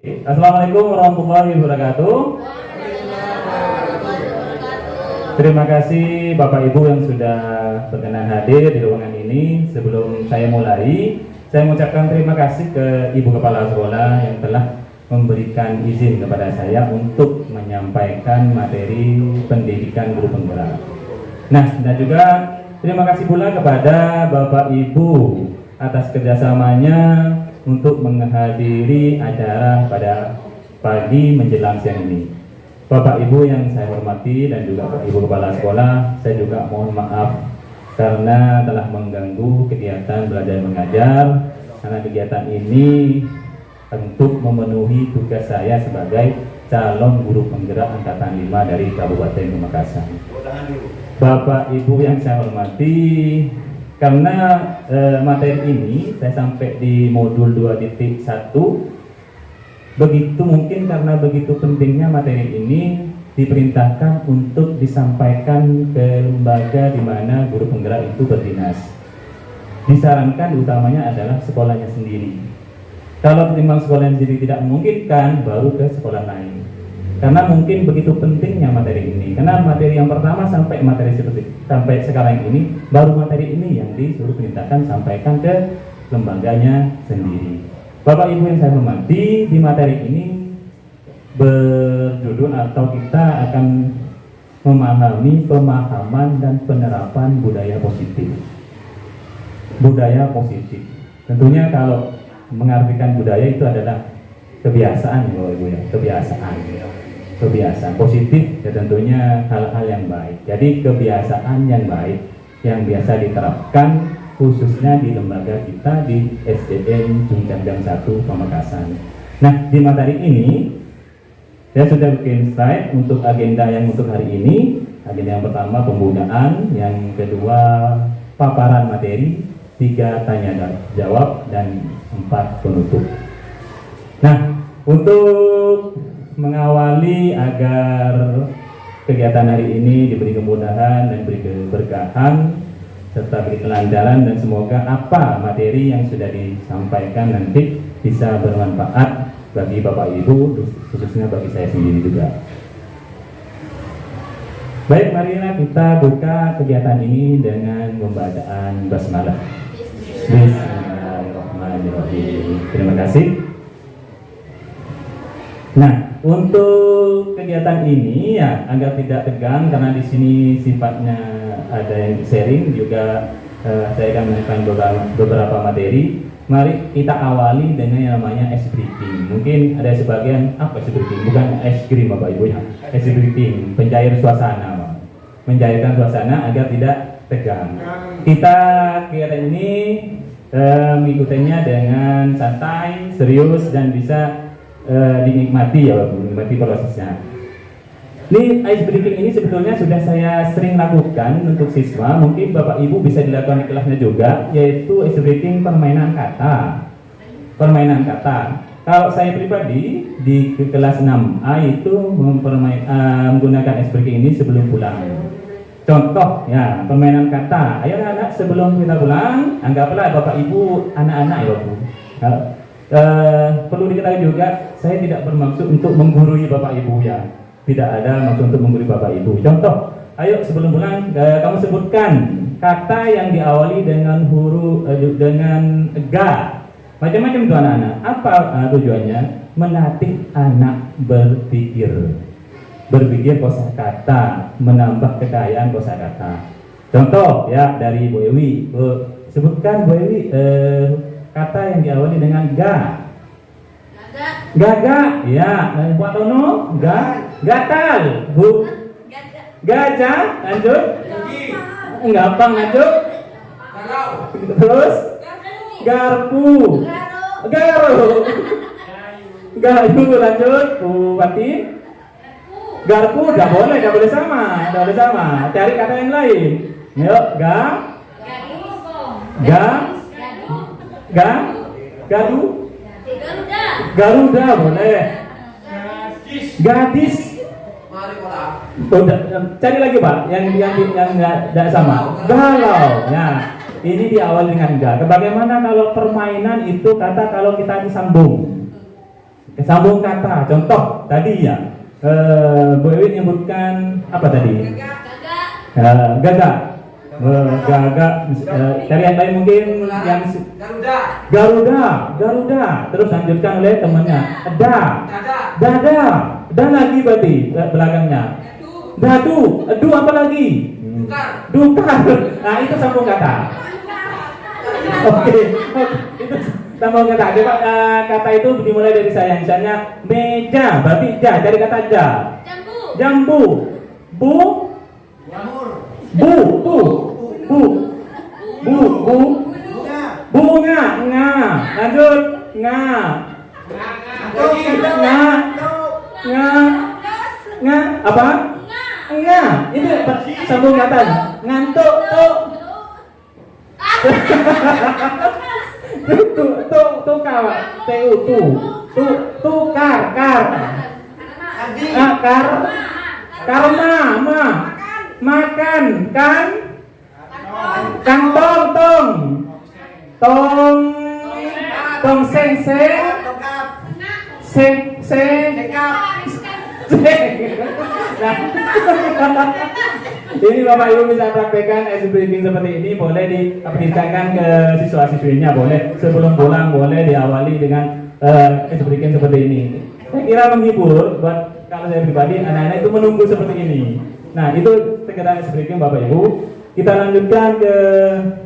Assalamualaikum warahmatullahi wabarakatuh. Terima kasih Bapak Ibu yang sudah berkenan hadir di ruangan ini. Sebelum saya mulai, saya mengucapkan terima kasih ke Ibu Kepala Sekolah yang telah memberikan izin kepada saya untuk menyampaikan materi pendidikan guru penggerak. Nah, dan juga terima kasih pula kepada Bapak Ibu atas kerjasamanya untuk menghadiri acara pada pagi menjelang siang ini. Bapak Ibu yang saya hormati dan juga Bapak Ibu Kepala Sekolah, saya juga mohon maaf karena telah mengganggu kegiatan belajar mengajar, karena kegiatan ini untuk memenuhi tugas saya sebagai calon guru penggerak angkatan 5 dari Kabupaten Pamekasan. Bapak Ibu yang saya hormati, karena materi ini saya sampai di modul 2.1, begitu mungkin karena begitu pentingnya materi ini diperintahkan untuk disampaikan ke lembaga di mana guru penggerak itu berdinas. Disarankan utamanya adalah sekolahnya sendiri. Kalau ketimbang sekolahnya sendiri tidak memungkinkan, baru ke sekolah lain. Karena mungkin begitu pentingnya materi ini. Karena materi yang pertama sampai sekarang ini, baru materi ini yang disuruh perintahkan sampaikan ke lembaganya sendiri. Bapak Ibu yang saya hormati, di materi ini berjudul atau kita akan memahami pemahaman dan penerapan budaya positif. Budaya positif. Tentunya kalau mengartikan budaya itu adalah kebiasaan, Bapak Ibu ya, kebiasaan positif ya, tentunya hal-hal yang baik. Jadi kebiasaan yang baik yang biasa diterapkan khususnya di lembaga kita di SDN Jungjang 1 Pamekasan. Nah, di materi ini saya sudah bikin slide untuk agenda yang untuk hari ini. Agenda yang pertama pembudayaan, yang kedua paparan materi, 3 tanya jawab, dan 4 penutup. Nah, untuk mengawali agar kegiatan hari ini diberi kemudahan dan beri keberkahan serta beri kelancaran, dan semoga apa materi yang sudah disampaikan nanti bisa bermanfaat bagi Bapak Ibu, khususnya bagi saya sendiri juga. Baik, marilah kita buka kegiatan ini dengan pembacaan basmalah. Bismillahirrahmanirrahim. Terima kasih. Nah, untuk kegiatan ini ya agar tidak tegang, karena di sini sifatnya ada yang sharing juga, saya akan menyampaikan beberapa materi. Mari kita awali dengan yang namanya ice breaking. Mungkin ada sebagian apa ice breaking? Bukan es krim Bapak Ibu ya. Ice breaking, pencair suasana, mencairkan suasana agar tidak tegang. Kita kegiatan ini mengikutinya dengan santai, serius, dan bisa dinikmati ya Bapak, dinikmati prosesnya. Ini ice breaking ini sebetulnya sudah saya sering lakukan untuk siswa, mungkin Bapak Ibu bisa dilakukan di kelasnya juga, yaitu ice breaking permainan kata. Permainan kata. Kalau saya pribadi di kelas 6A itu menggunakan ice breaking ini sebelum pulang. Contoh ya, permainan kata. Ayo anak-anak sebelum kita pulang, anggaplah Bapak Ibu anak-anak ya Bapak. Perlu diketahui juga, saya tidak bermaksud untuk menggurui Bapak Ibu ya. Tidak ada maksud untuk menggurui Bapak Ibu. Contoh, ayo sebelum pulang kamu sebutkan kata yang diawali dengan huruf dengan ga. Macam-macam itu anak-anak. Apa tujuannya? Melatih anak berpikir. Berpikir kosakata, menambah kekayaan kosakata. Contoh ya dari Bu Ewi. Sebutkan Bu Ewi kata yang diawali dengan ga. Gaga, ya. Pak Tono, gatal. Bu, gajah, lanjut. Gampang, lanjut. Terus, garpu, garu, gayu, lanjut. Bu Pati, garpu, tidak boleh sama, Cari kata yang lain. Yuk, gadu, Garuda boleh. Gadis. Udah, cari lagi Pak, yang nggak sama. Galau. Ya, ini diawali dengan ga. Bagaimana kalau permainan itu kata kalau kita disambung? Sambung kata, contoh tadi ya, Bu Ewi menyebutkan apa tadi? Gagak. Gagak. Cari yang lain mungkin yang Garuda. Terus lanjutkan oleh temannya. Dada. Dan lagi berarti belakangnya. Dadu. Edu apa lagi? Dukar. Nah itu sambung kata. Oke. Itu sambung kata. Coba kata itu dimulai dari saya. Misalnya meja. Berarti ja. Cari kata ja. Jambu. Bunga. Lanjut. Apa? Itu sambung kata. Ngantuk. Tukar. Karma. Makan. Tong seng. Ini Bapak Ibu bisa praktekkan ice breathing seperti ini, boleh diaplikasikan ke siswa-siswinya, boleh sebelum pulang, boleh diawali dengan ice breathing seperti ini. Saya kira menghibur buat kalau saya pribadi, anak-anak itu menunggu seperti ini. Nah itu sekedar ice breathing Bapak Ibu. Kita lanjutkan ke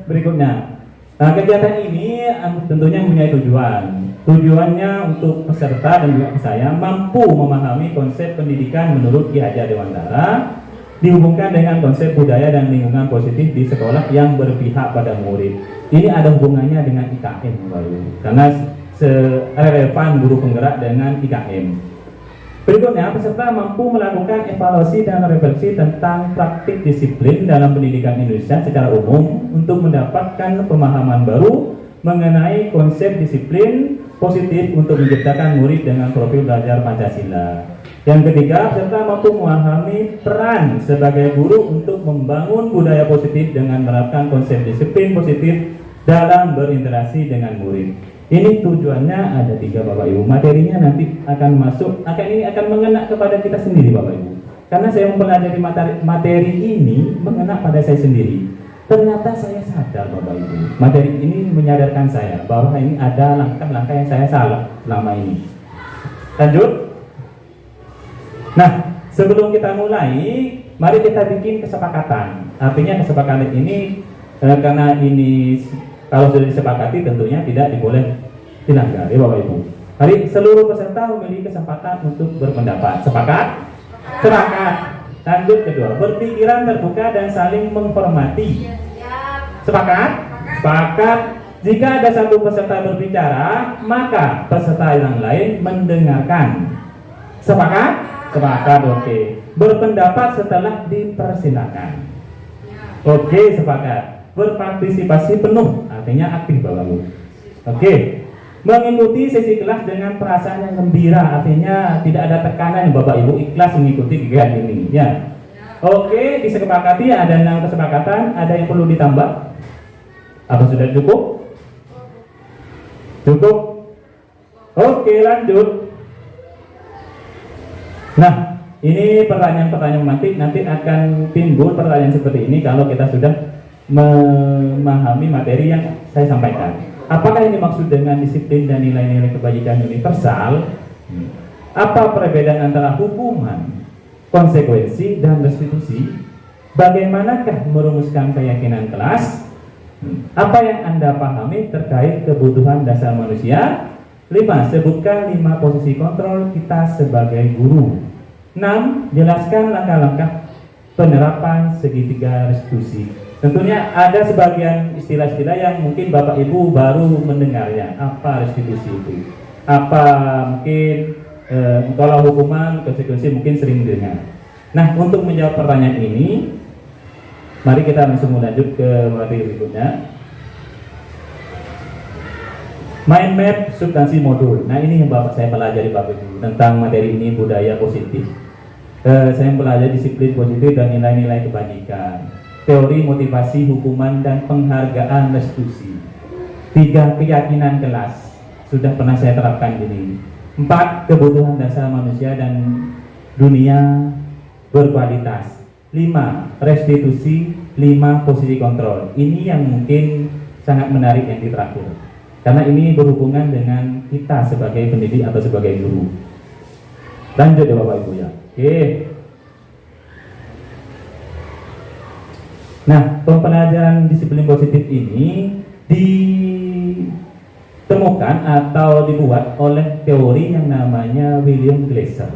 berikutnya. Nah kegiatan ini tentunya mempunyai tujuan. Tujuannya untuk peserta dan juga saya mampu memahami konsep pendidikan menurut Ki Hajar Dewantara, dihubungkan dengan konsep budaya dan lingkungan positif di sekolah yang berpihak pada murid. Ini ada hubungannya dengan IKM, Bapak Ibu, karena relevan guru penggerak dengan IKM. Berikutnya, peserta mampu melakukan evaluasi dan refleksi tentang praktik disiplin dalam pendidikan Indonesia secara umum untuk mendapatkan pemahaman baru mengenai konsep disiplin positif untuk menciptakan murid dengan profil belajar Pancasila. Yang ketiga, peserta mampu memahami peran sebagai guru untuk membangun budaya positif dengan menerapkan konsep disiplin positif dalam berinteraksi dengan murid. Ini tujuannya ada 3 Bapak Ibu. Materinya nanti akan akan mengena kepada kita sendiri Bapak Ibu. Karena saya mempelajari materi ini mengena pada saya sendiri. Ternyata saya sadar Bapak Ibu, materi ini menyadarkan saya bahwa ini ada langkah-langkah yang saya salah selama ini. Lanjut. Nah, sebelum kita mulai, mari kita bikin kesepakatan. Artinya kesepakatan ini karena ini kalau sudah disepakati tentunya tidak boleh dilanggar ya Bapak Ibu. Mari seluruh peserta memiliki kesempatan untuk berpendapat. Sepakat? Sepakat. Lanjut kedua, berpikiran terbuka dan saling menghormati. Sepakat? Sepakat. Jika ada satu peserta berbicara, maka peserta yang lain mendengarkan. Sepakat? Sepakat, oke. Berpendapat setelah dipersilakan. Oke, sepakat. Berpartisipasi penuh, artinya aktif Bapak Ibu. Oke. Mengikuti sesi kelas dengan perasaan yang gembira, artinya tidak ada tekanan Bapak Ibu, ikhlas mengikuti kegiatan ini ya. Oke, disepakati ada 6 kesepakatan, ada yang perlu ditambah? Apa sudah cukup? Cukup? Oke, lanjut. Nah, ini pertanyaan-pertanyaan nanti akan timbul pertanyaan seperti ini kalau kita sudah memahami materi yang saya sampaikan. Apakah ini maksud dengan disiplin dan nilai-nilai kebajikan universal? Apa perbedaan antara hukuman, konsekuensi, dan restitusi? Bagaimanakah merumuskan keyakinan kelas? Apa yang Anda pahami terkait kebutuhan dasar manusia? 5. Sebutkan 5 posisi kontrol kita sebagai guru. 6. Jelaskan langkah-langkah penerapan segitiga restitusi. Tentunya ada sebagian istilah-istilah yang mungkin Bapak Ibu baru mendengarnya. Apa restitusi itu? Apa mungkin kalau hukuman, konsekuensi mungkin sering dengar. Nah, untuk menjawab pertanyaan ini, mari kita langsung lanjut ke materi berikutnya. Mind map substansi modul. Nah, ini yang Bapak saya pelajari Bapak Ibu tentang materi ini, budaya positif. Saya mempelajari disiplin positif dan nilai-nilai kebajikan, teori motivasi hukuman dan penghargaan restitusi. 3 keyakinan kelas sudah pernah saya terapkan ini. 4. Kebutuhan dasar manusia dan dunia berkualitas. 5. Restitusi. 5. Posisi kontrol. Ini yang mungkin sangat menarik yang terakhir, karena ini berhubungan dengan kita sebagai pendidik atau sebagai guru. Lanjut ya Bapak Ibu ya. Oke. Nah, pembelajaran disiplin positif ini ditemukan atau dibuat oleh teori yang namanya William Glasser.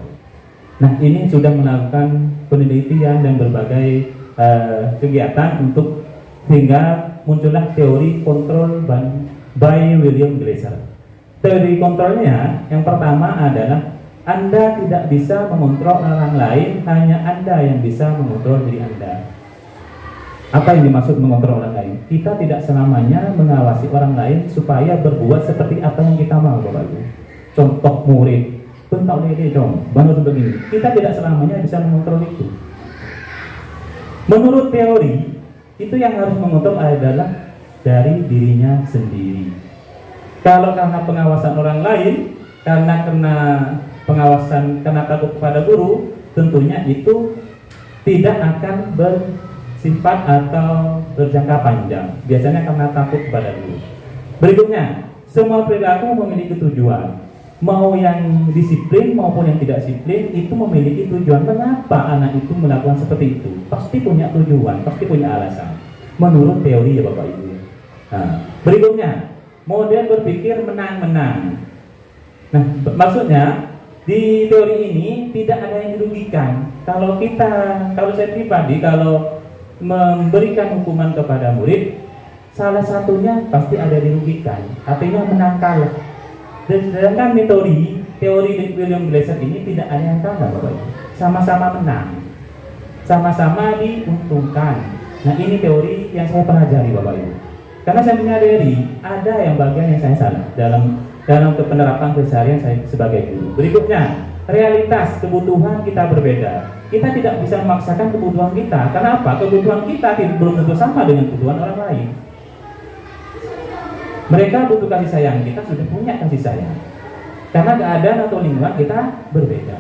Nah, ini sudah melakukan penelitian dan berbagai kegiatan untuk sehingga muncullah teori kontrol by William Glasser. Teori kontrolnya yang pertama adalah Anda tidak bisa mengontrol orang lain, hanya Anda yang bisa mengontrol diri Anda. Apa yang dimaksud mengontrol orang lain? Kita tidak selamanya mengawasi orang lain supaya berbuat seperti apa yang kita mau, Bapak Ibu. Contoh murid, bentak lele dong, bantu begini. Kita tidak selamanya bisa mengontrol itu. Menurut teori, itu yang harus mengontrol adalah dari dirinya sendiri. Kalau karena pengawasan orang lain, karena pengawasan karena takut kepada guru, tentunya itu tidak akan bersifat atau berjangka panjang. Biasanya karena takut kepada guru. Berikutnya, semua perilaku memiliki tujuan. Mau yang disiplin maupun yang tidak disiplin itu memiliki tujuan. Mengapa anak itu melakukan seperti itu? Pasti punya tujuan, pasti punya alasan. Menurut teori ya Bapak Ibu. Nah, berikutnya, model berpikir menang-menang. Nah, maksudnya di teori ini tidak ada yang dirugikan. Kalau saya pribadi, kalau memberikan hukuman kepada murid, salah satunya pasti ada dirugikan. Artinya menang kalah. Sedangkan teori William Glasser ini tidak ada yang kalah, Bapak Ibu. Sama-sama menang, sama-sama diuntungkan. Nah, ini teori yang saya pelajari, Bapak Ibu. Karena saya menyadari ada yang bagian yang saya salah dalam penerapan keseharian saya sebagai guru. Berikutnya, realitas kebutuhan kita berbeda. Kita tidak bisa memaksakan kebutuhan kita. Kenapa? Kebutuhan kita belum tentu sama dengan kebutuhan orang lain. Mereka butuh kasih sayang, kita sudah punya kasih sayang. Karena keadaan atau lingkungan kita berbeda.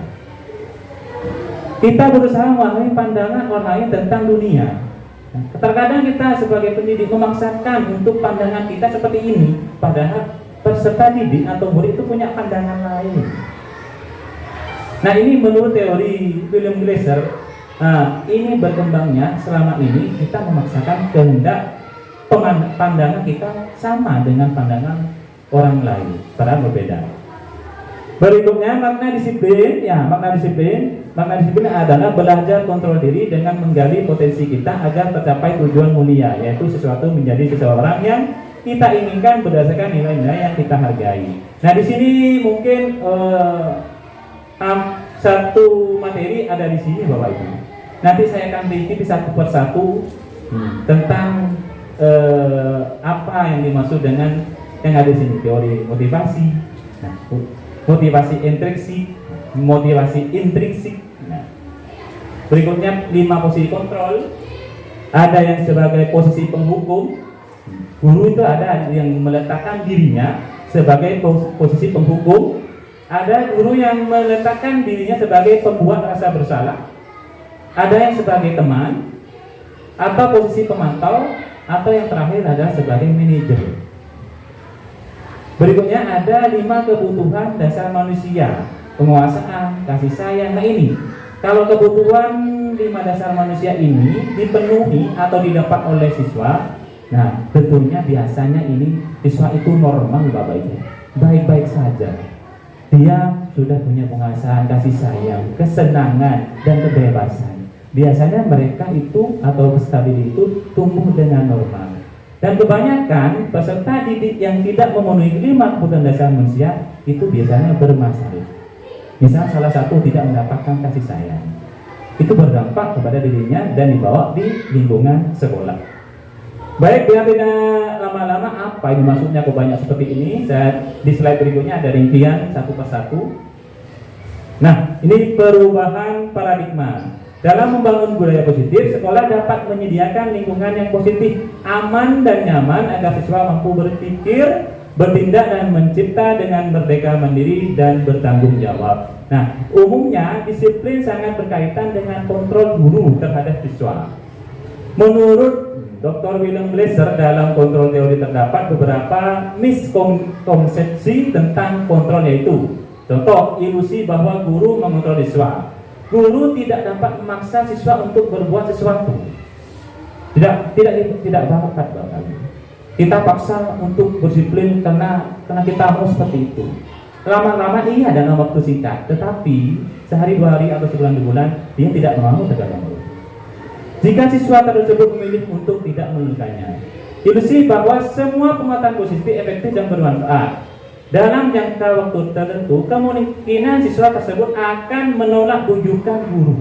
Kita berusaha memahami pandangan orang lain tentang dunia. Nah, terkadang kita sebagai pendidik memaksakan untuk pandangan kita seperti ini, padahal peserta didik atau murid itu punya pandangan lain. Nah, ini menurut teori William Glasser. Nah, ini berkembangnya selama ini kita memaksakan kehendak pandangan kita sama dengan pandangan orang lain, padahal berbeda. Berikutnya, makna disiplin. Ya, makna disiplin adalah belajar kontrol diri dengan menggali potensi kita agar tercapai tujuan mulia, yaitu sesuatu menjadi seseorang yang kita inginkan berdasarkan nilai-nilai yang kita hargai. Nah, di sini mungkin satu materi ada di sini, Bapak Ibu. Nanti saya akan rinci satu persatu tentang apa yang dimaksud dengan yang ada di sini, teori motivasi. Nah, motivasi intrinsik, motivasi intrinsik. Nah, berikutnya 5 posisi kontrol. Ada yang sebagai posisi penghukum. Guru itu ada yang meletakkan dirinya sebagai posisi penghukum. Ada guru yang meletakkan dirinya sebagai pembuat rasa bersalah. Ada yang sebagai teman atau posisi pemantau, atau yang terakhir adalah sebagai manajer. Berikutnya ada 5 kebutuhan dasar manusia, penguasaan, kasih sayang. Nah, ini kalau kebutuhan 5 dasar manusia ini dipenuhi atau didapat oleh siswa, nah tentunya biasanya ini siswa itu normal, Bapak Ibu, baik-baik saja. Dia sudah punya penguasaan, kasih sayang, kesenangan, dan kebebasan. Biasanya mereka itu atau peserta didik itu tumbuh dengan normal. Dan kebanyakan peserta didik yang tidak memenuhi 5 kebutuhan dasar manusia itu biasanya bermasalah. Misal salah satu tidak mendapatkan kasih sayang, itu berdampak kepada dirinya dan dibawa di lingkungan sekolah. Baik, biar tidak lama-lama, apa ini maksudnya kok banyak seperti ini? Di slide berikutnya ada rincian satu persatu. Nah, ini perubahan paradigma. Dalam membangun budaya positif, sekolah dapat menyediakan lingkungan yang positif, aman dan nyaman agar siswa mampu berpikir, bertindak dan mencipta dengan merdeka, mandiri, dan bertanggung jawab. Nah, umumnya disiplin sangat berkaitan dengan kontrol guru terhadap siswa. Menurut Dr. William Glasser, dalam kontrol teori terdapat beberapa miskonsepsi tentang kontrol, yaitu contoh, ilusi bahwa guru mengontrol siswa. Guru tidak dapat memaksa siswa untuk berbuat sesuatu. Tidak bakat bahkan. Kita paksa untuk berdisiplin karena kita mau seperti itu. Lama-lama iya dalam waktu singkat, tetapi sehari, 2 hari, atau sebulan, 2 bulan dia tidak mau tegakkan lurus. Jika siswa tersebut memilih untuk tidak melakukannya, ilusi bahwa semua penguatan positif efektif dan bermanfaat dalam jangka waktu tertentu, kemungkinan siswa tersebut akan menolak bujukan guru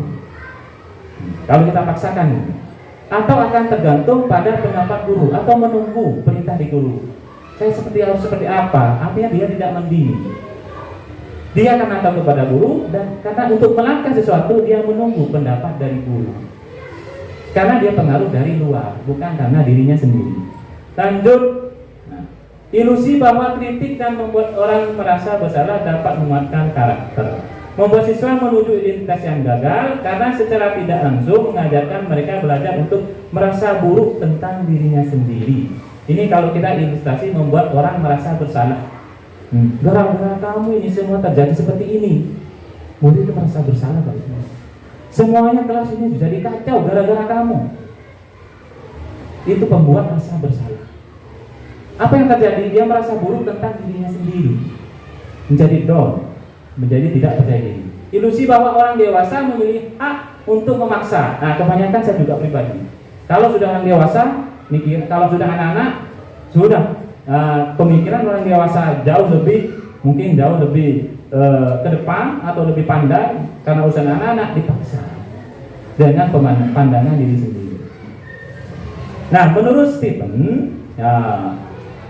kalau kita paksakan, atau akan tergantung pada pendapat guru atau menunggu perintah di guru. Saya harus seperti apa? Artinya dia tidak mendini. Dia akan datang kepada guru, dan karena untuk melangkah sesuatu dia menunggu pendapat dari guru. Karena dia pengaruh dari luar, bukan karena dirinya sendiri. Lanjut. Ilusi bahwa kritik dan membuat orang merasa bersalah dapat menguatkan karakter, membuat siswa menuju identitas yang gagal karena secara tidak langsung mengajarkan mereka belajar untuk merasa buruk tentang dirinya sendiri. Ini kalau kita ilustrasi membuat orang merasa bersalah. Gara-gara kamu ini semua terjadi seperti ini. Murid itu merasa bersalah Pak. Semuanya kelas ini jadi kacau gara-gara kamu. Itu pembuat rasa bersalah. Apa yang terjadi? Dia merasa buruk tentang dirinya sendiri, menjadi down, menjadi tidak percaya diri. Ilusi bahwa orang dewasa memiliki hak untuk memaksa. Nah, kebanyakan saya juga pribadi. Kalau sudah orang dewasa, kalau sudah anak-anak, sudah pemikiran orang dewasa mungkin jauh lebih ke depan atau lebih pandai, karena urusan anak-anak dipaksa dengan pandangan diri sendiri. Nah, menurut Stephen,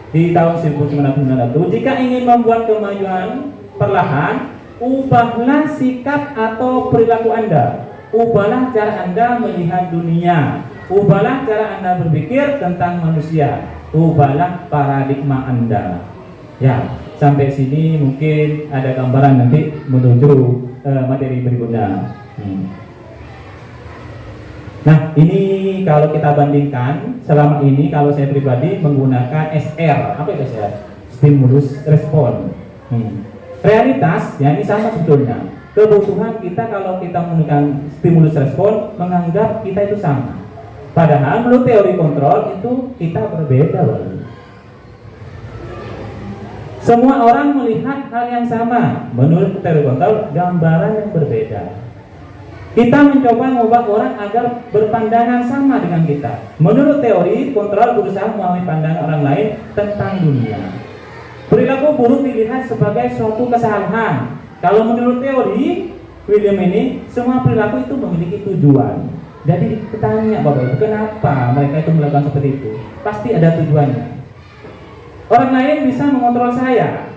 di tahun 1991, jika ingin membuat kemajuan perlahan, ubahlah sikap atau perilaku Anda, ubahlah cara Anda melihat dunia, ubahlah cara Anda berpikir tentang manusia, ubahlah paradigma Anda. Ya, sampai sini mungkin ada gambaran nanti menuju materi berikutnya. Nah, ini kalau kita bandingkan selama ini, kalau saya pribadi menggunakan SR. Apa itu SR? Stimulus respon. Realitas, ya ini sama sebetulnya. Kebutuhan kita kalau kita menggunakan stimulus respon, menganggap kita itu sama. Padahal menurut teori kontrol itu kita berbeda. Semua orang melihat hal yang sama. Menurut teori kontrol, gambaran yang berbeda. Kita mencoba mengubah orang agar berpandangan sama dengan kita. Menurut teori, kontrol berusaha memahami pandangan orang lain tentang dunia. Perilaku buruk dilihat sebagai suatu kesalahan. Kalau menurut teori William ini, semua perilaku itu memiliki tujuan. Jadi ditanya Bapak Ibu, kenapa mereka itu melakukan seperti itu? Pasti ada tujuannya. Orang lain bisa mengontrol saya.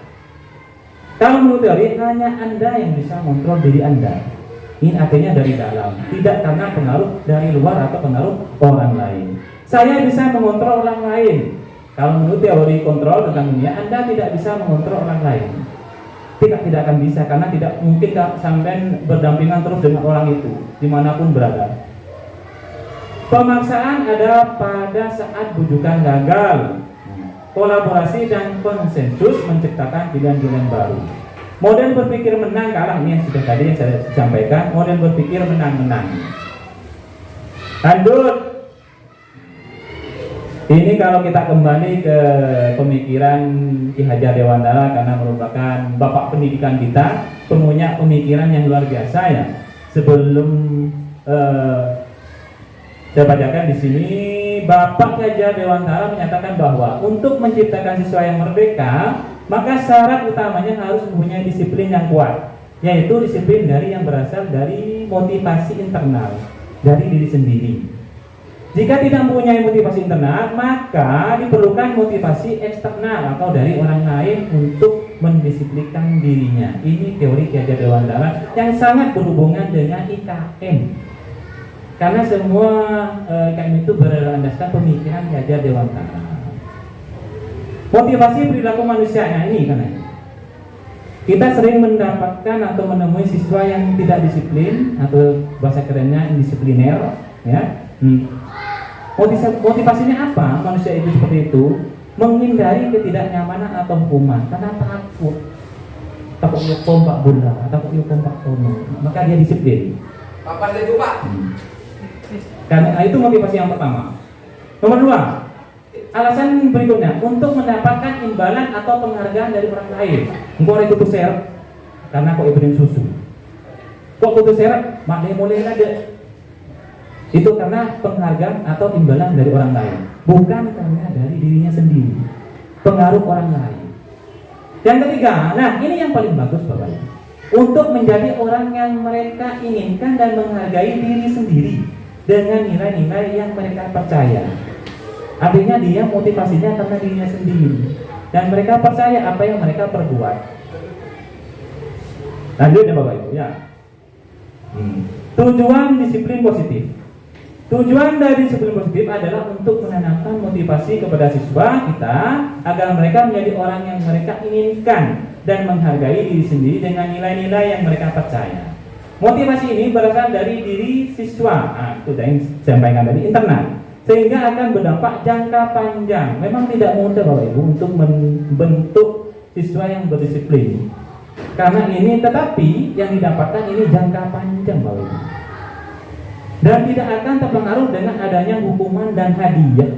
Kalau menurut teori, hanya Anda yang bisa mengontrol diri Anda. Ini artinya dari dalam, tidak karena pengaruh dari luar atau pengaruh orang lain. Saya bisa mengontrol orang lain. Kalau menurut teori kontrol tentang dunia, Anda tidak bisa mengontrol orang lain. Tidak akan bisa, karena tidak mungkin sampai berdampingan terus dengan orang itu, dimanapun berada. Pemaksaan ada pada saat bujukan gagal. Kolaborasi dan konsensus menciptakan pilihan-pilihan baru. Model berpikir menang kalah, ini yang sudah tadi yang saya sampaikan. Model berpikir menang-menang. Lanjut. Ini kalau kita kembali ke pemikiran Ki Hajar Dewantara, karena merupakan bapak pendidikan kita, punya pemikiran yang luar biasa ya. Sebelum saya bacakan di sini, Bapak Ki Hajar Dewantara menyatakan bahwa untuk menciptakan siswa yang merdeka, maka syarat utamanya harus mempunyai disiplin yang kuat, yaitu disiplin yang berasal dari motivasi internal, dari diri sendiri. Jika tidak mempunyai motivasi internal, maka diperlukan motivasi eksternal atau dari orang lain untuk mendisiplinkan dirinya. Ini teori Ki Hajar Dewantara yang sangat berhubungan dengan IKM. Karena semua IKM itu berlandaskan pemikiran Ki Hajar Dewantara. Motivasi perilaku manusianya ini karena kita sering mendapatkan atau menemui siswa yang tidak disiplin atau bahasa kerennya indisipliner, ya. Motivasinya apa? Manusia itu seperti itu, menghindari ketidaknyamanan atau hukuman karena takut yuk pompak bola, takut yuk pompak tono, maka dia disiplin. Papan itu Pak. Karena itu motivasi yang pertama. Nomor 2, alasan berikutnya untuk mendapatkan imbalan atau penghargaan dari orang lain. Engkau itu share karena kau ibrin susu. Kok kudu share? Mak dia mulai ada. Itu karena penghargaan atau imbalan dari orang lain, bukan karena dari dirinya sendiri. Pengaruh orang lain. Yang ketiga, nah ini yang paling bagus Bapak Ibu. Untuk menjadi orang yang mereka inginkan dan menghargai diri sendiri dengan nilai-nilai yang mereka percaya. Artinya dia motivasinya karena dirinya sendiri dan mereka percaya apa yang mereka perbuat. Lanjut ya Bapak Ibu ya. Tujuan disiplin positif. Tujuan dari disiplin positif adalah untuk menanamkan motivasi kepada siswa kita agar mereka menjadi orang yang mereka inginkan dan menghargai diri sendiri dengan nilai-nilai yang mereka percaya. Motivasi ini berasal dari diri siswa, itu yang saya sampaikan tadi, internal, sehingga akan berdampak jangka panjang. Memang tidak mudah Bapak Ibu untuk membentuk siswa yang berdisiplin, karena ini tetapi yang didapatkan ini jangka panjang Bapak Ibu. Dan tidak akan terpengaruh dengan adanya hukuman dan hadiah.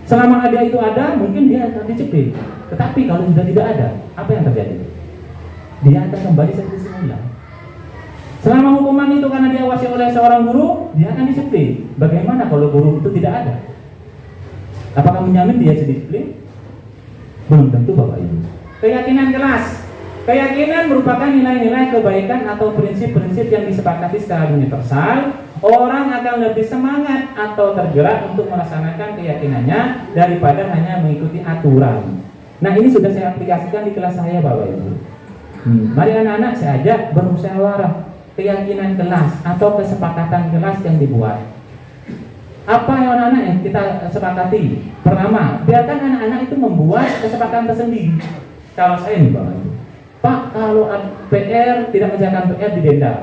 Selama hadiah itu ada, mungkin dia akan disiplin. Tetapi kalau sudah tidak ada, apa yang terjadi? Dia akan kembali seperti semula. Selama hukuman itu karena diawasi oleh seorang guru, dia akan disiplin. Bagaimana kalau guru itu tidak ada? Apakah menjamin dia disiplin? Belum tentu Bapak Ibu. Keyakinan kelas. Keyakinan merupakan nilai-nilai kebaikan atau prinsip-prinsip yang disepakati secara universal. Orang akan lebih semangat atau tergerak untuk melaksanakan keyakinannya daripada hanya mengikuti aturan. Nah ini sudah saya aplikasikan di kelas saya Bapak Ibu. Mari anak-anak saya ajak bermusyawarah keyakinan kelas atau kesepakatan kelas yang dibuat. Apa yang anak-anak yang kita sepakati? Pertama, biarkan anak-anak itu membuat kesepakatan tersendiri. Kalau saya nih Bapak Ibu, Pak, kalau PR tidak mengerjakan PR didenda.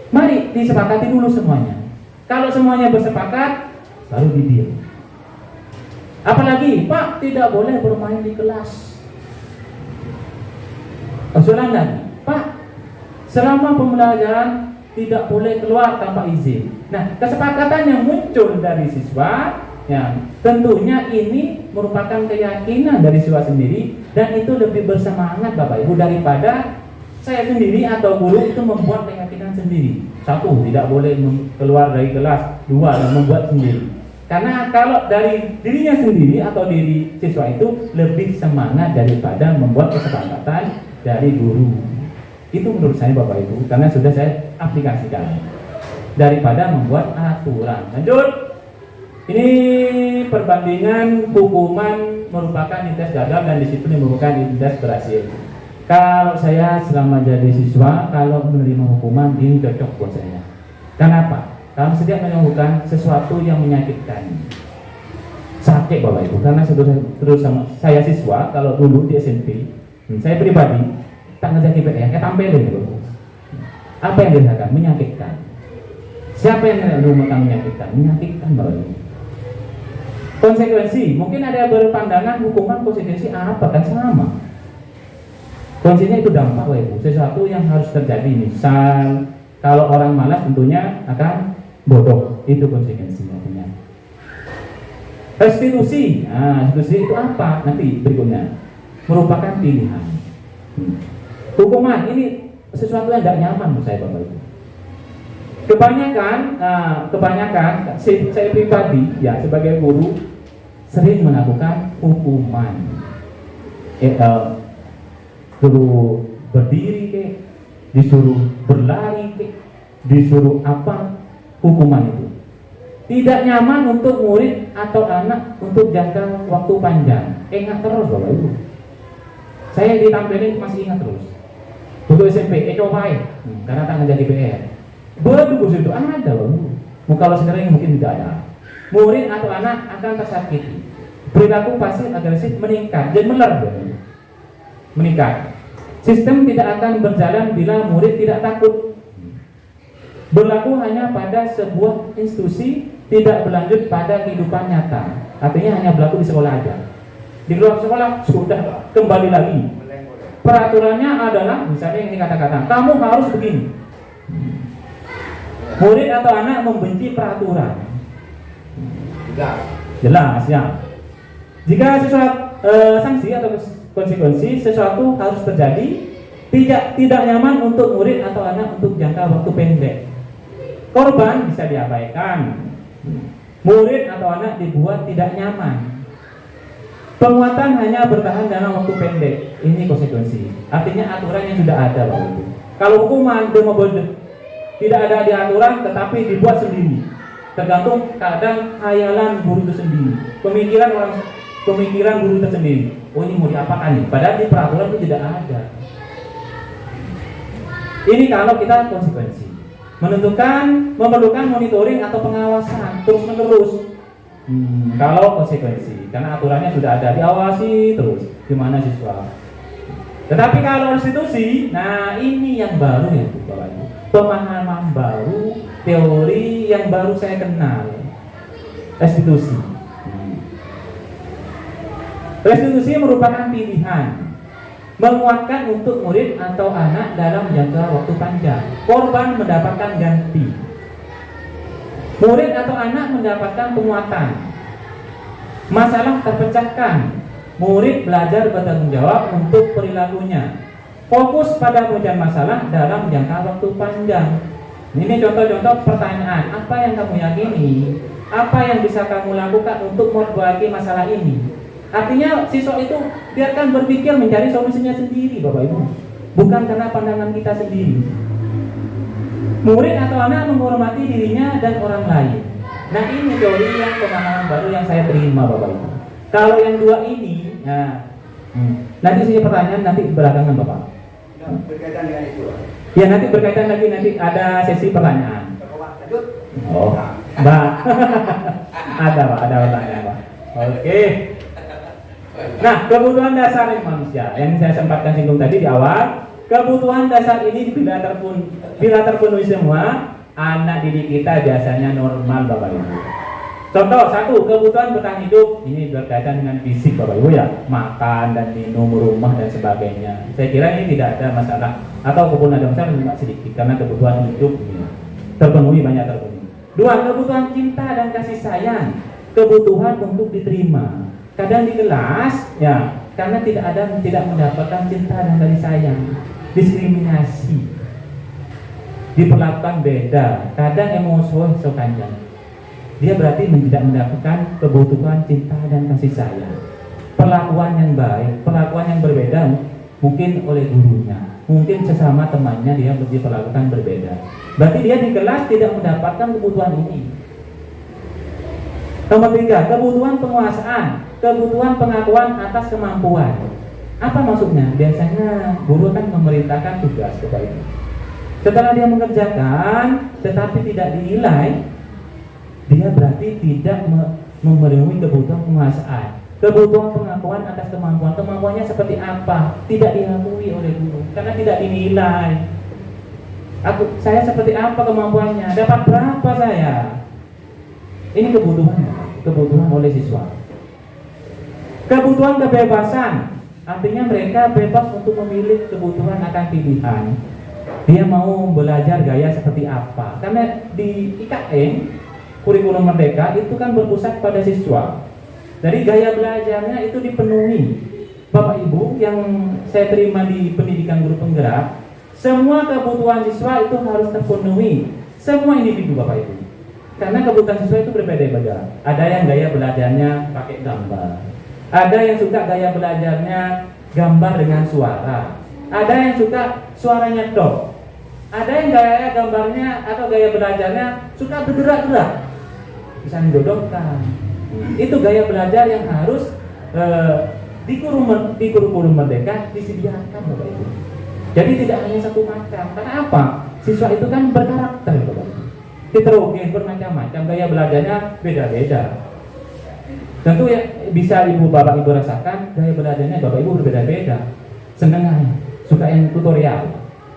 Mari disepakati dulu semuanya. Kalau semuanya bersepakat, baru didiam. Apalagi, Pak, tidak boleh bermain di kelas. Usulan lagi, Pak, selama pembelajaran tidak boleh keluar tanpa izin. Nah, kesepakatan yang muncul dari siswa, ya, tentunya ini merupakan keyakinan dari siswa sendiri dan itu lebih bersemangat Bapak Ibu daripada saya sendiri atau guru itu membuat keyakinan sendiri. 1, tidak boleh keluar dari kelas. 2, membuat sendiri. Karena kalau dari dirinya sendiri atau diri siswa itu lebih semangat daripada membuat kesepakatan dari guru. Itu menurut saya Bapak Ibu, karena sudah saya aplikasikan daripada membuat aturan. Lanjut. Ini perbandingan hukuman merupakan identitas gagal dan disiplin merupakan identitas berhasil. Kalau saya selama jadi siswa, kalau menerima hukuman ini cocok buat saya. Kenapa? Kalau setiap menemukan sesuatu yang menyakitkan, sakit Bapak Ibu. Karena terus sama saya siswa, kalau dulu di SMP, saya pribadi tak ngerjain PR, tampilin gitu. Apa yang dirasakan? Menyakitkan. Siapa yang menyakitkan? Menyakitkan Bapak Ibu. Konsekuensi, mungkin ada yang berpandangan hukuman konsekuensi apa kan sama. Konsekuensinya itu dampak Bapak Ibu, sesuatu yang harus terjadi. Misal kalau orang malas tentunya akan bodoh, itu konsekuensinya. Restitusi, nah restitusi itu apa? Nanti berikutnya merupakan pilihan. Hukuman ini sesuatu yang tidak nyaman menurut saya Bapak Ibu. Kebanyakan saya pribadi ya sebagai guru sering melakukan hukuman. Suruh berdiri ke, disuruh berlari ke, disuruh apa, hukuman itu tidak nyaman untuk murid atau anak untuk jangka waktu panjang. Ingat terus Bapak Ibu, saya ditampilin masih ingat terus. Untuk SMP, cobain karena tak ngajak PR. Bagus itu ada Bapak Ibu. Kalau sekarang mungkin tidak ada. Murid atau anak akan tersakiti. perilaku pasif agresif meningkat dan meningkat. Sistem tidak akan berjalan bila murid tidak takut. Berlaku hanya pada sebuah institusi, tidak berlanjut pada kehidupan nyata. Artinya hanya berlaku di sekolah aja. Di luar sekolah sudah kembali lagi. Peraturannya adalah misalnya ini kata-kata, kamu harus begini. Murid atau anak membenci peraturan. Jelas ya. Jika sesuatu sanksi atau konsekuensi sesuatu harus terjadi, tidak nyaman untuk murid atau anak untuk jangka waktu pendek. Korban bisa diabaikan. Murid atau anak dibuat tidak nyaman. Penguatan hanya bertahan dalam waktu pendek. Ini konsekuensi. Artinya aturan yang sudah ada waktu itu. Kalau hukuman tidak ada di aturan tetapi dibuat sendiri. Tergantung kadang khayalan guru itu sendiri. Pemikiran guru tersendiri. Oh ini mau diapakan nih? Padahal di peraturan itu tidak ada. Ini kalau kita konsekuensi. Memerlukan monitoring atau pengawasan terus menerus. Kalau konsekuensi, karena aturannya sudah ada, diawasi terus. Gimana siswa? Tetapi kalau institusi, nah ini yang baru ya Bapak Ibu. Pemahaman baru, teori yang baru saya kenal. Restitusi. Restitusi merupakan pilihan menguatkan untuk murid atau anak dalam jangka waktu panjang. Korban mendapatkan ganti. Murid atau anak mendapatkan penguatan. Masalah terpecahkan. Murid belajar bertanggung jawab untuk perilakunya. Fokus pada pemecahan masalah dalam jangka waktu panjang. Ini contoh-contoh pertanyaan. Apa yang kamu yakini? Apa yang bisa kamu lakukan untuk memperbaiki masalah ini? Artinya siswa itu biarkan berpikir mencari solusinya sendiri Bapak Ibu. Bukan karena pandangan kita sendiri. Murid atau anak menghormati dirinya dan orang lain. Nah ini teori yang pemahaman baru yang saya terima Bapak Ibu. Kalau yang dua ini, nah, nanti sini pertanyaan nanti belakangan Bapak. Berkaitan dengan itu. Ya nanti berkaitan lagi nanti ada sesi pertanyaan. Oh, Mbak. ada pertanyaan Pak. Oke. Nah, kebutuhan dasar manusia yang saya sempatkan singgung tadi di awal, kebutuhan dasar ini bila terpenuhi semua, anak didik kita biasanya normal Bapak Ibu. Contoh satu, kebutuhan bertahan hidup ini berkaitan dengan fisik Bapak Ibu ya, makan dan minum, rumah dan sebagainya. Saya kira ini tidak ada masalah, atau kalaupun ada masalah cuma sedikit karena kebutuhan hidup ini terpenuhi, banyak terpenuhi. Dua, kebutuhan cinta dan kasih sayang, kebutuhan untuk diterima. Kadang di kelas ya karena tidak mendapatkan cinta dan kasih sayang, diskriminasi, diperlakukan beda, kadang emosi sokannya. Dia berarti tidak mendapatkan kebutuhan cinta dan kasih sayang, perlakuan yang baik, perlakuan yang berbeda mungkin oleh gurunya, mungkin sesama temannya dia diperlakukan berbeda. Berarti dia di kelas tidak mendapatkan kebutuhan ini. Nomor tiga, kebutuhan penguasaan, kebutuhan pengakuan atas kemampuan. Apa maksudnya? Biasanya guru kan memerintahkan tugas kepada itu. Setelah dia mengerjakan, tetapi tidak dinilai, dia berarti tidak memenuhi kebutuhan penguasaan, kebutuhan pengakuan atas kemampuan. Kemampuannya seperti apa? Tidak diakui oleh guru karena tidak dinilai. Saya seperti apa kemampuannya? Dapat berapa saya? Ini kebutuhan oleh siswa. Kebutuhan kebebasan, artinya mereka bebas untuk memilih kebutuhan akan pilihan. Dia mau belajar gaya seperti apa? Karena di IKN, kurikulum merdeka itu kan berpusat pada siswa. Jadi gaya belajarnya itu dipenuhi. Bapak Ibu yang saya terima di pendidikan guru penggerak, semua kebutuhan siswa itu harus terpenuhi. Semua individu Bapak Ibu. Karena kebutuhan siswa itu berbeda-beda. Ada yang gaya belajarnya pakai gambar. Ada yang suka gaya belajarnya gambar dengan suara. Ada yang suka suaranya dok. Ada yang gaya gambarnya atau gaya belajarnya suka bergerak-gerak. Bisa mendodokkan. Itu gaya belajar yang harus di kurikulum merdeka disediakan Bapak Ibu. Jadi tidak hanya satu macam. Karena apa? Siswa itu kan berkarakter Bapak Ibu. Heterogen, bermacam-macam, gaya belajarnya beda-beda. Tentu ya bisa ibu bapak ibu rasakan gaya belajarnya bapak ibu berbeda-beda. Senang suka yang tutorial,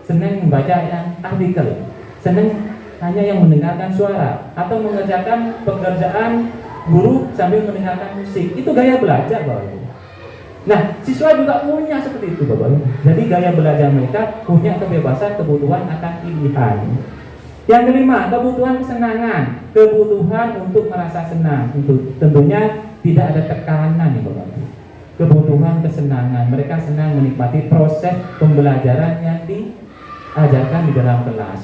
senang membaca yang artikel, senang hanya yang mendengarkan suara atau mengerjakan pekerjaan guru sambil mendengarkan musik. Itu gaya belajar bapak ibu. Nah, siswa juga punya seperti itu bapak ibu. Jadi gaya belajar mereka punya kebebasan, kebutuhan akan pilihan. Yang kelima, kebutuhan kesenangan, kebutuhan untuk merasa senang. Itu tentunya tidak ada tekanan ya bapak ibu. Kebutuhan kesenangan, mereka senang menikmati proses pembelajaran yang diajarkan di dalam kelas,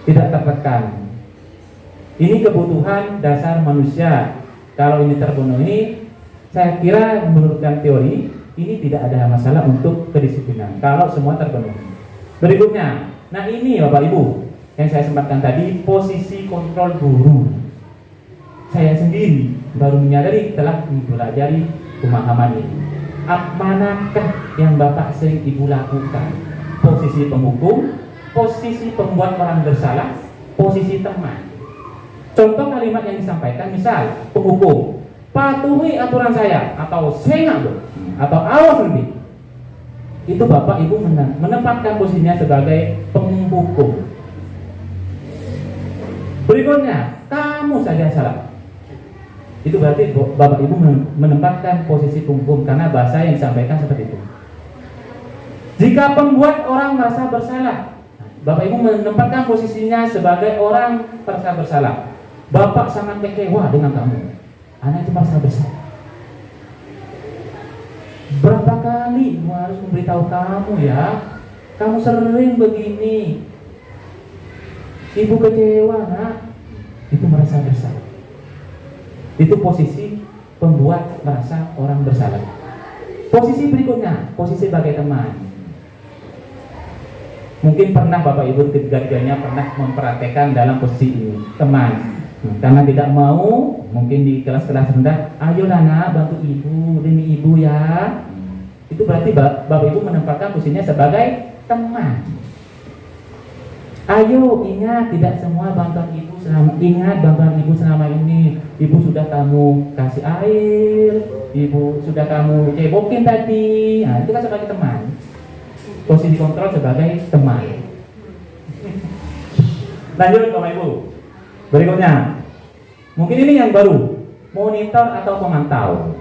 tidak tertekan. Ini kebutuhan dasar manusia. Kalau ini terpenuhi, saya kira menurutkan teori ini tidak ada masalah untuk kedisiplinan kalau semua terpenuhi. Berikutnya, nah ini bapak ibu yang saya sempatkan tadi, posisi kontrol guru. Saya sendiri baru menyadari telah mempelajari pemahaman ini. Manakah yang bapak sering ibu lakukan? Posisi penghukum, posisi pembuat orang bersalah, posisi teman. Contoh kalimat yang disampaikan, misal penghukum, patuhi aturan saya, atau saya atau awas lebih. Itu bapak ibu menempatkan posisinya sebagai penghukum. Berikutnya, kamu saja salah. Itu berarti bapak ibu menempatkan posisi penghukum karena bahasa yang disampaikan seperti itu. Jika pembuat orang merasa bersalah, bapak ibu menempatkan posisinya sebagai orang merasa bersalah. Bapak sangat kecewa dengan kamu, anak itu merasa bersalah. Berapa kali ibu harus memberitahu kamu ya, kamu sering begini. Ibu kecewa nak, itu merasa bersalah. Itu posisi pembuat merasa orang bersalah. Posisi berikutnya, posisi sebagai teman. Mungkin pernah bapak ibu ketiga-tiganya pernah mempraktekkan dalam posisi ini, teman. Karena tidak mau, mungkin di kelas-kelas rendah, ayo nak bantu ibu, demi ibu ya. Itu berarti bapak ibu menempatkan posisinya sebagai teman. Ayo ingat, tidak semua bantuan ibu selama ini. Ibu sudah kamu kasih air, ibu sudah kamu cebokin tadi. Nah, itu kan sebagai teman. Posisi kontrol sebagai teman. Lanjut bapak ibu. Berikutnya, mungkin ini yang baru, monitor atau pemantau.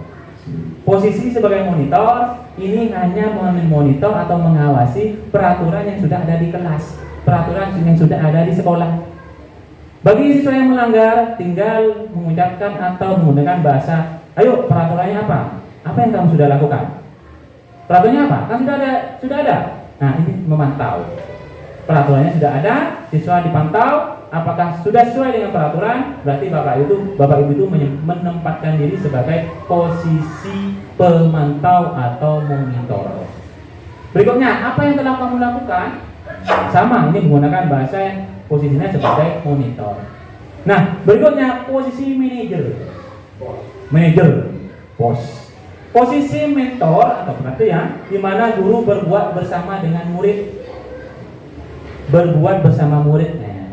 Posisi sebagai monitor ini hanya memonitor atau mengawasi peraturan yang sudah ada di kelas, peraturan yang sudah ada di sekolah. Bagi siswa yang melanggar, tinggal mengucapkan atau menggunakan bahasa, ayo peraturannya apa? Apa yang kamu sudah lakukan? Peraturannya apa? Kan sudah ada. Nah, ini memantau. Peraturannya sudah ada, siswa dipantau, apakah sudah sesuai dengan peraturan? Berarti bapak ibu itu menempatkan diri sebagai posisi pemantau atau monitor. Berikutnya, apa yang telah kamu lakukan? Sama, ini menggunakan bahasa yang posisinya sebagai monitor. Nah, berikutnya posisi manajer, bos. Posisi mentor atau pelatihan, di mana guru berbuat bersama dengan murid.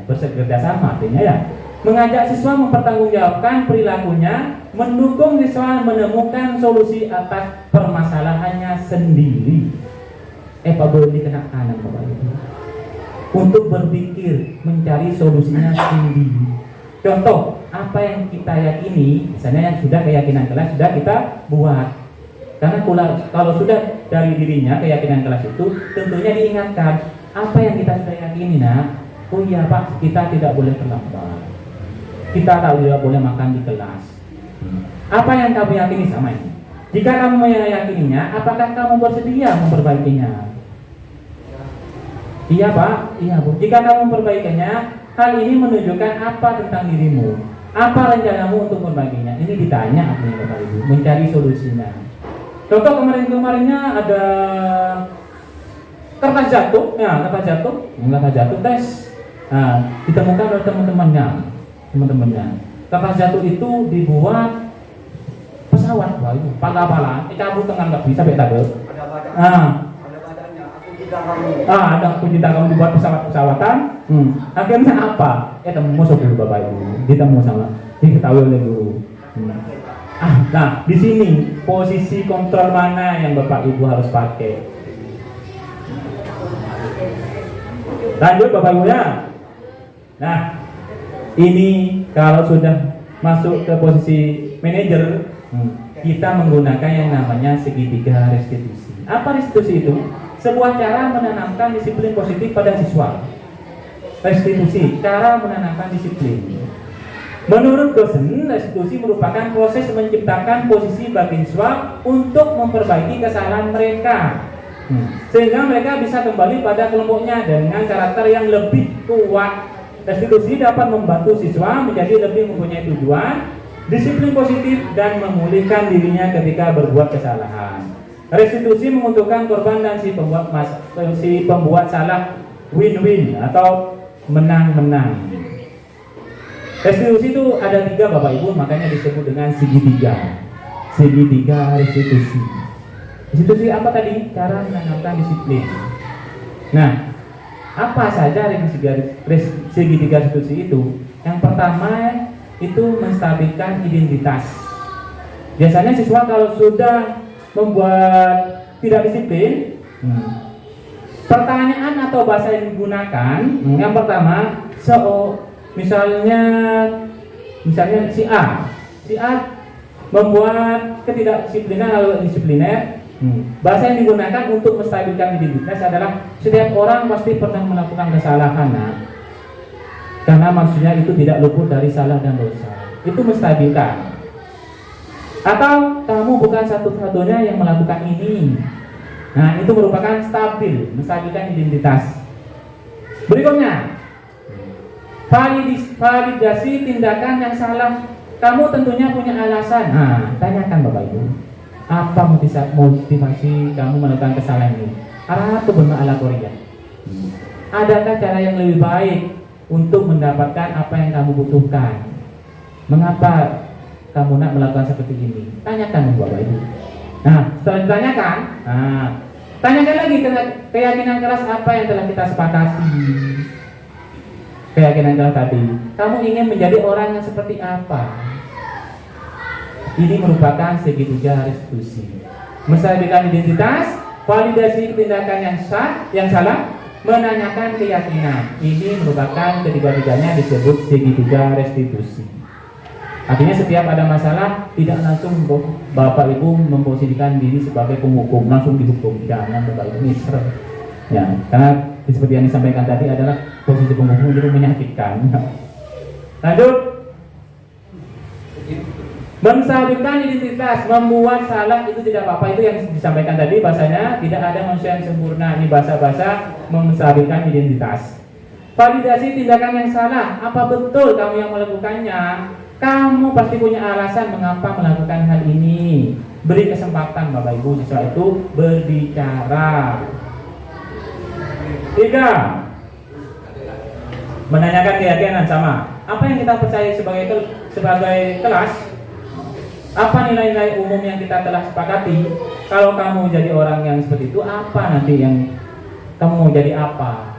Bekerja sama artinya ya, mengajak siswa mempertanggungjawabkan perilakunya, mendukung siswa menemukan solusi atas permasalahannya sendiri. Boleh dikena kanan bapak ibu. Untuk berpikir, mencari solusinya sendiri. Contoh, apa yang kita yakini, misalnya yang sudah keyakinan kelas sudah kita buat. Karena kalau sudah dari dirinya keyakinan kelas itu, tentunya diingatkan apa yang kita sudah yakini nak. Oh iya pak, kita tidak boleh terlambat. Kita tidak boleh makan di kelas. Apa yang kamu yakini sama ini? Jika kamu meyakininya, apakah kamu bersedia memperbaikinya? Iya pak, iya bu. Jika kamu memperbaikinya, hal ini menunjukkan apa tentang dirimu? Apa rencanamu untuk memperbaikinya? Ini ditanya artinya bapak ibu, mencari solusinya. Contoh kemarinnya ada kertas jatuh tes. Nah, ditemukan oleh teman-temannya. Kertas jatuh itu dibuat pesawat, wah itu pala-pala, cabut tengah nggak bisa beda deh. Ada badannya, ada aku cinta kamu dibuat pesawat-pesawatan. Akhirnya apa? Temu musuh dulu bapak ibu, ditemu sama, diketahui oleh guru. Nah, di sini posisi kontrol mana yang Bapak Ibu harus pakai? Lanjut Bapak Ibu ya. Nah, ini kalau sudah masuk ke posisi manajer, kita menggunakan yang namanya segitiga restitusi. Apa restitusi itu? Sebuah cara menanamkan disiplin positif pada siswa. Restitusi, cara menanamkan disiplin. Menurut dosen, restitusi merupakan proses menciptakan posisi bagi siswa untuk memperbaiki kesalahan mereka, sehingga mereka bisa kembali pada kelompoknya dengan karakter yang lebih kuat. Restitusi dapat membantu siswa menjadi lebih mempunyai tujuan, disiplin positif, dan memulihkan dirinya ketika berbuat kesalahan. Restitusi menguntungkan korban dan si pembuat salah win-win atau menang-menang. Restitusi itu ada 3 Bapak Ibu, makanya disebut dengan segitiga. Segitiga restitusi. Restitusi apa tadi? Cara menanamkan disiplin. Nah, apa saja segitiga restitusi itu? Yang pertama itu menstabilkan identitas. Biasanya siswa kalau sudah membuat tidak disiplin, pertanyaan atau bahasa yang digunakan, yang pertama misalnya si A membuat ketidakdisiplinan atau disipliner. Bahasa yang digunakan untuk menstabilkan identitas adalah setiap orang pasti pernah melakukan kesalahan, karena maksudnya itu tidak luput dari salah dan dosa. Itu menstabilkan. Atau kamu bukan satu-satunya yang melakukan ini. Nah, itu merupakan stabil, menstabilkan identitas. Berikutnya, validasi tindakan yang salah. Kamu tentunya punya alasan. Nah, tanyakan Bapak Ibu, apa motivasi kamu melakukan kesalahan ini? Atau benar ala Korea? Adakah cara yang lebih baik untuk mendapatkan apa yang kamu butuhkan? Mengapa kamu nak melakukan seperti ini? Tanyakan Bapak Ibu. Nah, setelah ditanyakan, tanyakan lagi keyakinan keras apa yang telah kita sepakati. Keyakinan keras tadi, kamu ingin menjadi orang yang seperti apa? Ini merupakan segitiga restitusi. Menstabilkan identitas, validasi tindakan yang salah, menanyakan keyakinan. Ini merupakan ketiga-tiganya disebut segitiga restitusi. Artinya setiap ada masalah tidak langsung Bapak Ibu memposisikan diri sebagai penghukum, langsung dihukum. Jangan Bapak Ibu, ini serem. Ya, karena seperti yang disampaikan tadi adalah posisi penghukum itu menyakitkan. Lanjut. Menstabilkan identitas, membuat salah itu tidak apa-apa. Itu yang disampaikan tadi, bahasanya tidak ada manusia yang sempurna. Ini bahasa-bahasa menstabilkan identitas. Validasi tindakan yang salah. Apa betul kamu yang melakukannya? Kamu pasti punya alasan mengapa melakukan hal ini. Beri kesempatan Bapak Ibu siswa itu berbicara. 3. Menanyakan keyakinan sama. Apa yang kita percaya sebagai kelas? Apa nilai-nilai umum yang kita telah sepakati? Kalau kamu jadi orang yang seperti itu, apa nanti yang kamu mau jadi apa?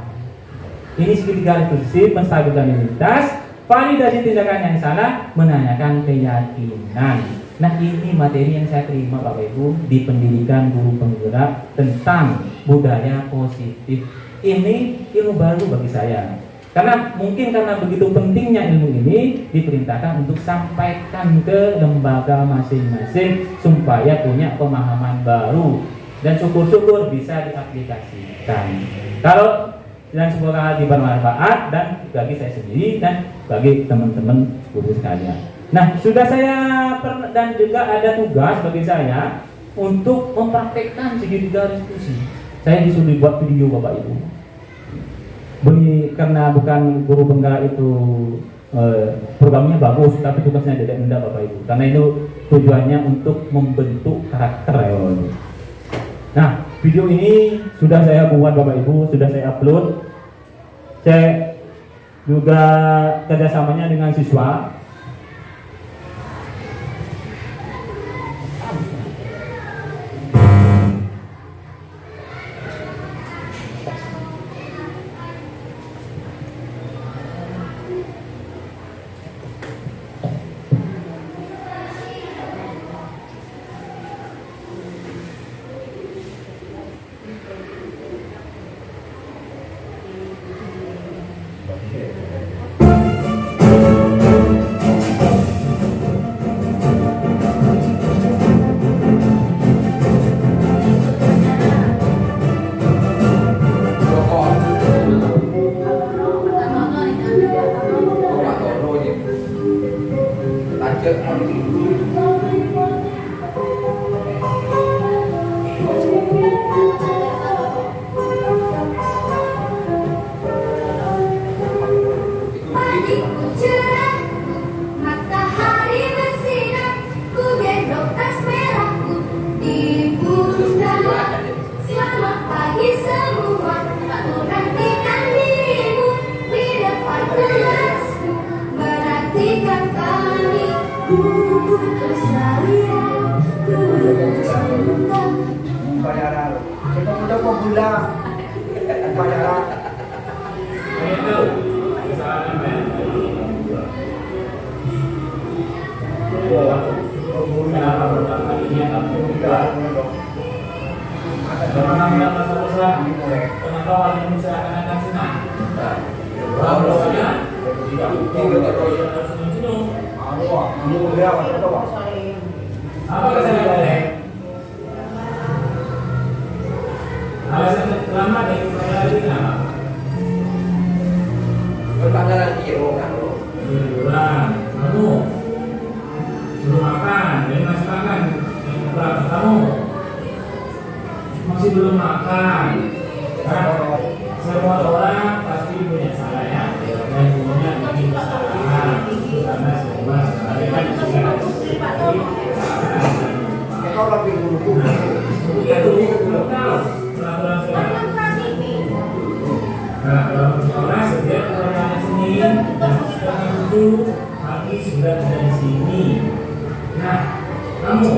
Ini segitiga restitusi, menstabilkan identitas, validasi tindakan yang salah, menanyakan keyakinan. Nah, ini materi yang saya terima Bapak Ibu di pendidikan guru penggerak tentang budaya positif. Ini ilmu baru bagi saya. Karena begitu pentingnya ilmu ini diperintahkan untuk sampaikan ke lembaga masing-masing supaya punya pemahaman baru dan syukur-syukur bisa diaplikasikan. Dan semoga bermanfaat dan bagi saya sendiri dan bagi teman-teman guru sekalian. Nah, sudah saya dan juga ada tugas bagi saya untuk mempraktekkan segitiga restitusi. Saya disuruh buat video Bapak Ibu. Karena bukan guru penggerak itu programnya bagus, tapi tugasnya tidak rendah Bapak Ibu. Karena itu tujuannya untuk membentuk karakter. Nah, video ini sudah saya buat Bapak Ibu, sudah saya upload. Saya juga kerjasamanya dengan siswa. Bayaran. Kita udah mau bulan. Bayaran. Itu kesalahan main. Kenapa pertama kalinya kamu buka? Bagaimana masa usaha? Kenapa wanita seakan-akan senang? Bahwasanya tidak harus menjenuh. Apa kesalahan? Alasan lama dari perjalanan apa? Berpandangan kiri kan lo. Liburan, kamu belum makan, jadi masih makan. Kamu masih belum makan. Nah, semua orang pasti punya salah ya, dan punya bikin kesalahan karena semua sebenarnya kan juga kesalahan. Kau lebih dulu. Begitu, belum tahu peraturan sekolah. Nah, kalau sekolah setiap orang Senin dan sekarang itu pagi sudah ada di sini. Nah, kamu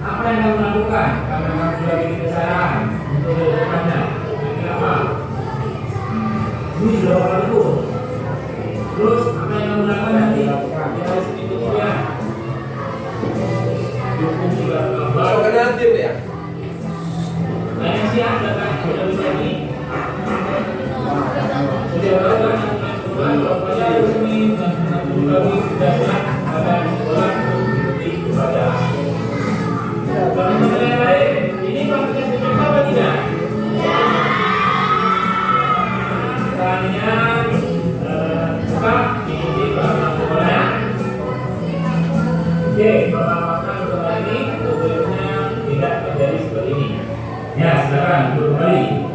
apa yang kamu lakukan karena kamu sudah bikin kesalahan untuk depannya? Kenapa? Ini sudah berlaku. Terus apa yang kamu lakukan nanti? Kita sedikit ya. Hukum juga Kalau kena tim ya. banyak sih ada kan sudah bisa ini. Sudah berapa bulan berapa ini dan lagi sudah ada bulan di ibadah. Teman-teman yang lain, ini praktek BPK apa tidak? Kalian tetap diikuti bahasa sekolahnya. Oke, pengalaman sekolah ini tentunya tidak terjadi seperti ini. Ya, silakan duduk kembali.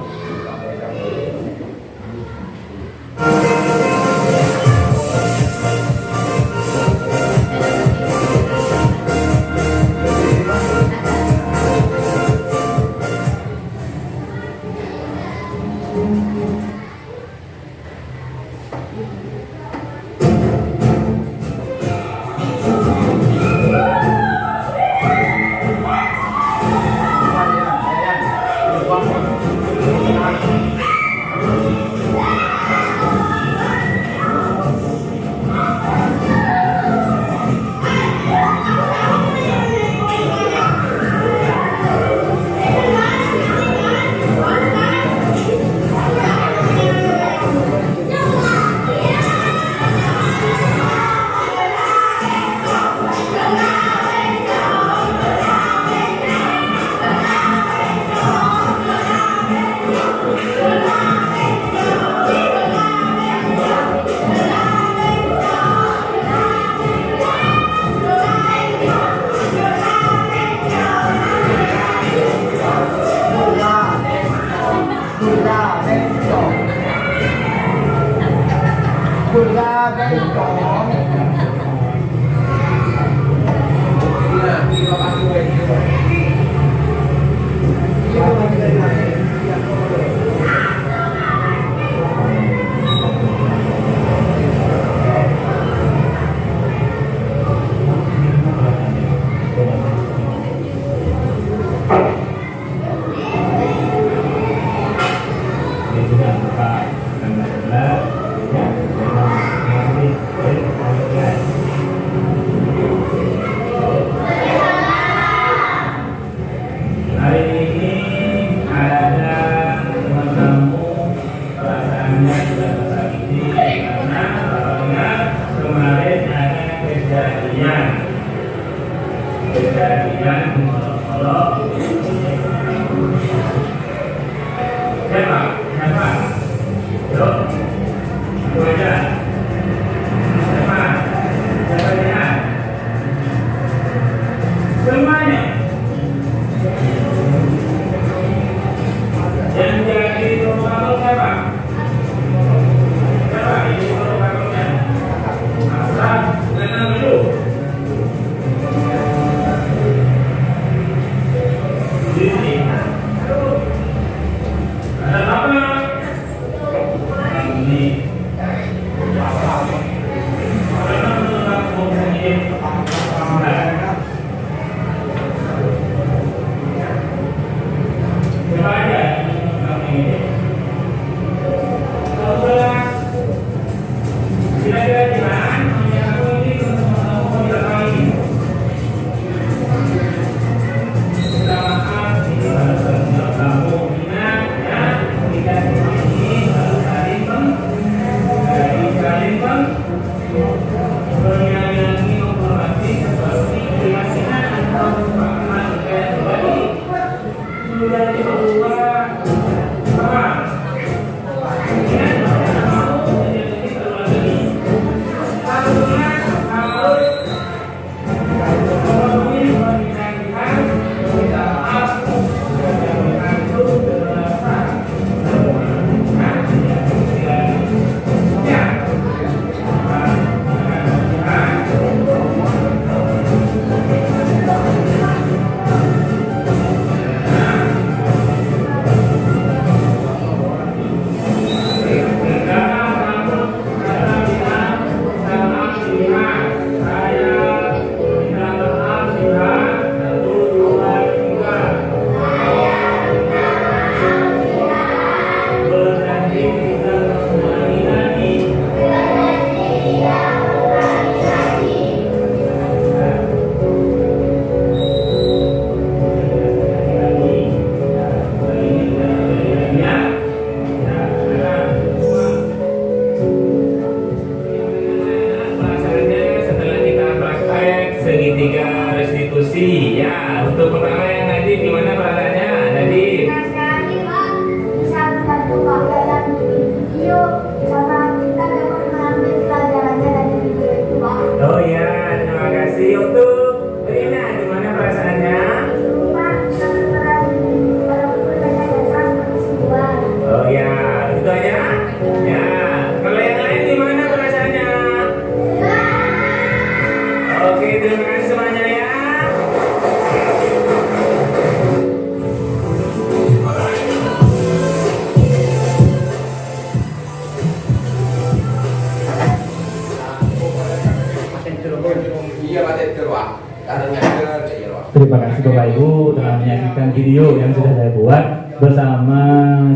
Bapak Ibu telah menyaksikan video yang sudah saya buat bersama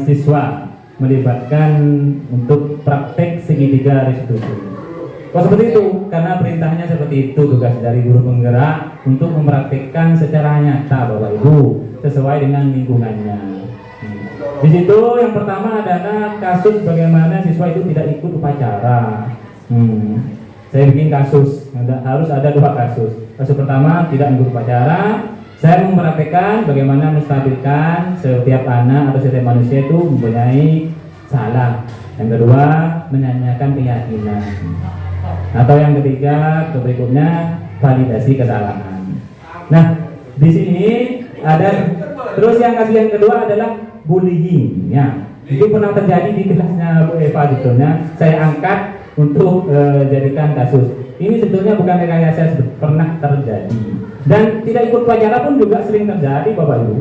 siswa melibatkan untuk praktek segitiga restitusi. Kok seperti itu? Karena perintahnya seperti itu, tugas dari guru penggerak untuk mempraktekkan secara nyata Bapak Ibu sesuai dengan lingkungannya. Di situ yang pertama adalah kasus bagaimana siswa itu tidak ikut upacara. Saya bikin kasus, harus ada 2 kasus. Kasus pertama tidak ikut upacara. Saya mempraktekkan bagaimana menstabilkan setiap anak atau setiap manusia itu mempunyai salah. Yang kedua, menanyakan keyakinan. Atau yang ketiga, berikutnya validasi kesalahan. Nah, di sini ada terus yang kasus yang kedua adalah bullying. Ya, itu pernah terjadi di kelasnya Bu Eva sebetulnya. Saya angkat untuk jadikan kasus. Ini sebetulnya bukan rekayasa, pernah terjadi. Dan tidak ikut upacara pun juga sering terjadi Bapak Ibu.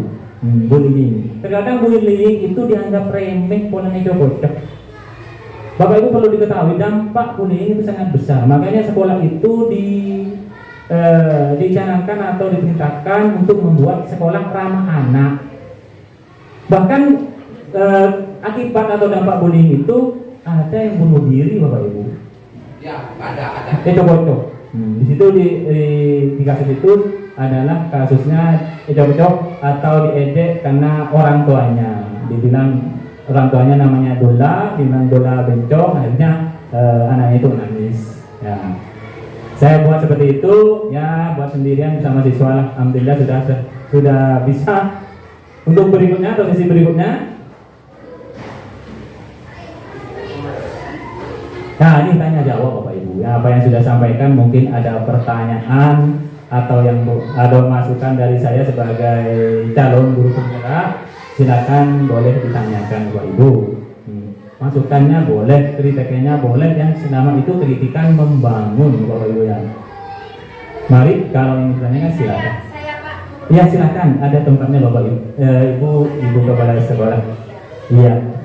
Bullying. Terkadang bullying itu dianggap remeh, polanya cocok. Bapak Ibu perlu diketahui dampak bullying itu sangat besar. Makanya sekolah itu dicanangkan atau diperintahkan untuk membuat sekolah ramah anak. Bahkan akibat atau dampak bullying itu ada yang bunuh diri Bapak Ibu. Ya, ada. Cocok. Di situ di kasus itu adalah kasusnya cocok atau diejek karena orang tuanya. Dibilang orang tuanya namanya Dola, dibilang Dola bencong, akhirnya anaknya itu nangis. Ya. Saya buat seperti itu, ya buat sendirian bersama siswa. Alhamdulillah sudah bisa. Untuk berikutnya atau sesi berikutnya. Nah, ini tanya jawab Bapak Ibu. Ya, apa yang sudah sampaikan mungkin ada pertanyaan atau yang ada masukan dari saya sebagai calon guru penggerak, silakan boleh ditanyakan Bapak Ibu. Masukannya boleh, kritiknya boleh, yang selama itu kritikan membangun Bapak Ibu ya. Mari kalau ingin ditanyakan silakan. Saya Pak. Iya silakan, ada tempatnya Bapak Ibu, Ibu Kepala Sekolah. Iya.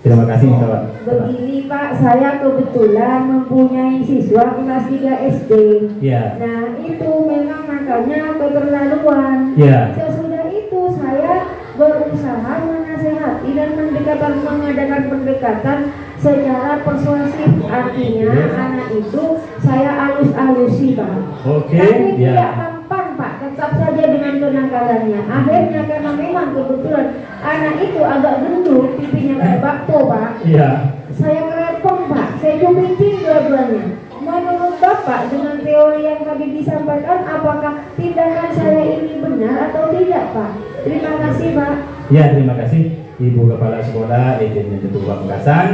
Terima kasih Bapak. Begini Pak, saya kebetulan mempunyai siswa kelas 3 SD. Iya. Nah itu memang makanya keterlaluan. Iya. Sesudah itu saya berusaha menasehati dan mengadakan pendekatan secara persuasif. Artinya anak itu saya alus-alusi Pak. Oke. Tapi Iya. tidak mempan Pak, tetap saja dengan kenakalannya. Akhirnya karena memang kebetulan anak itu agak gendut, pipinya kayak bakpo Pak. Iya. Saya kerepong Pak, saya cubitin dua-duanya. Menurut Bapak dengan teori yang tadi disampaikan, apakah tindakan saya ini benar atau tidak Pak? Terima kasih Pak. Ya, terima kasih Ibu Kepala Sekolah Ejen Jenderal Pamekasan.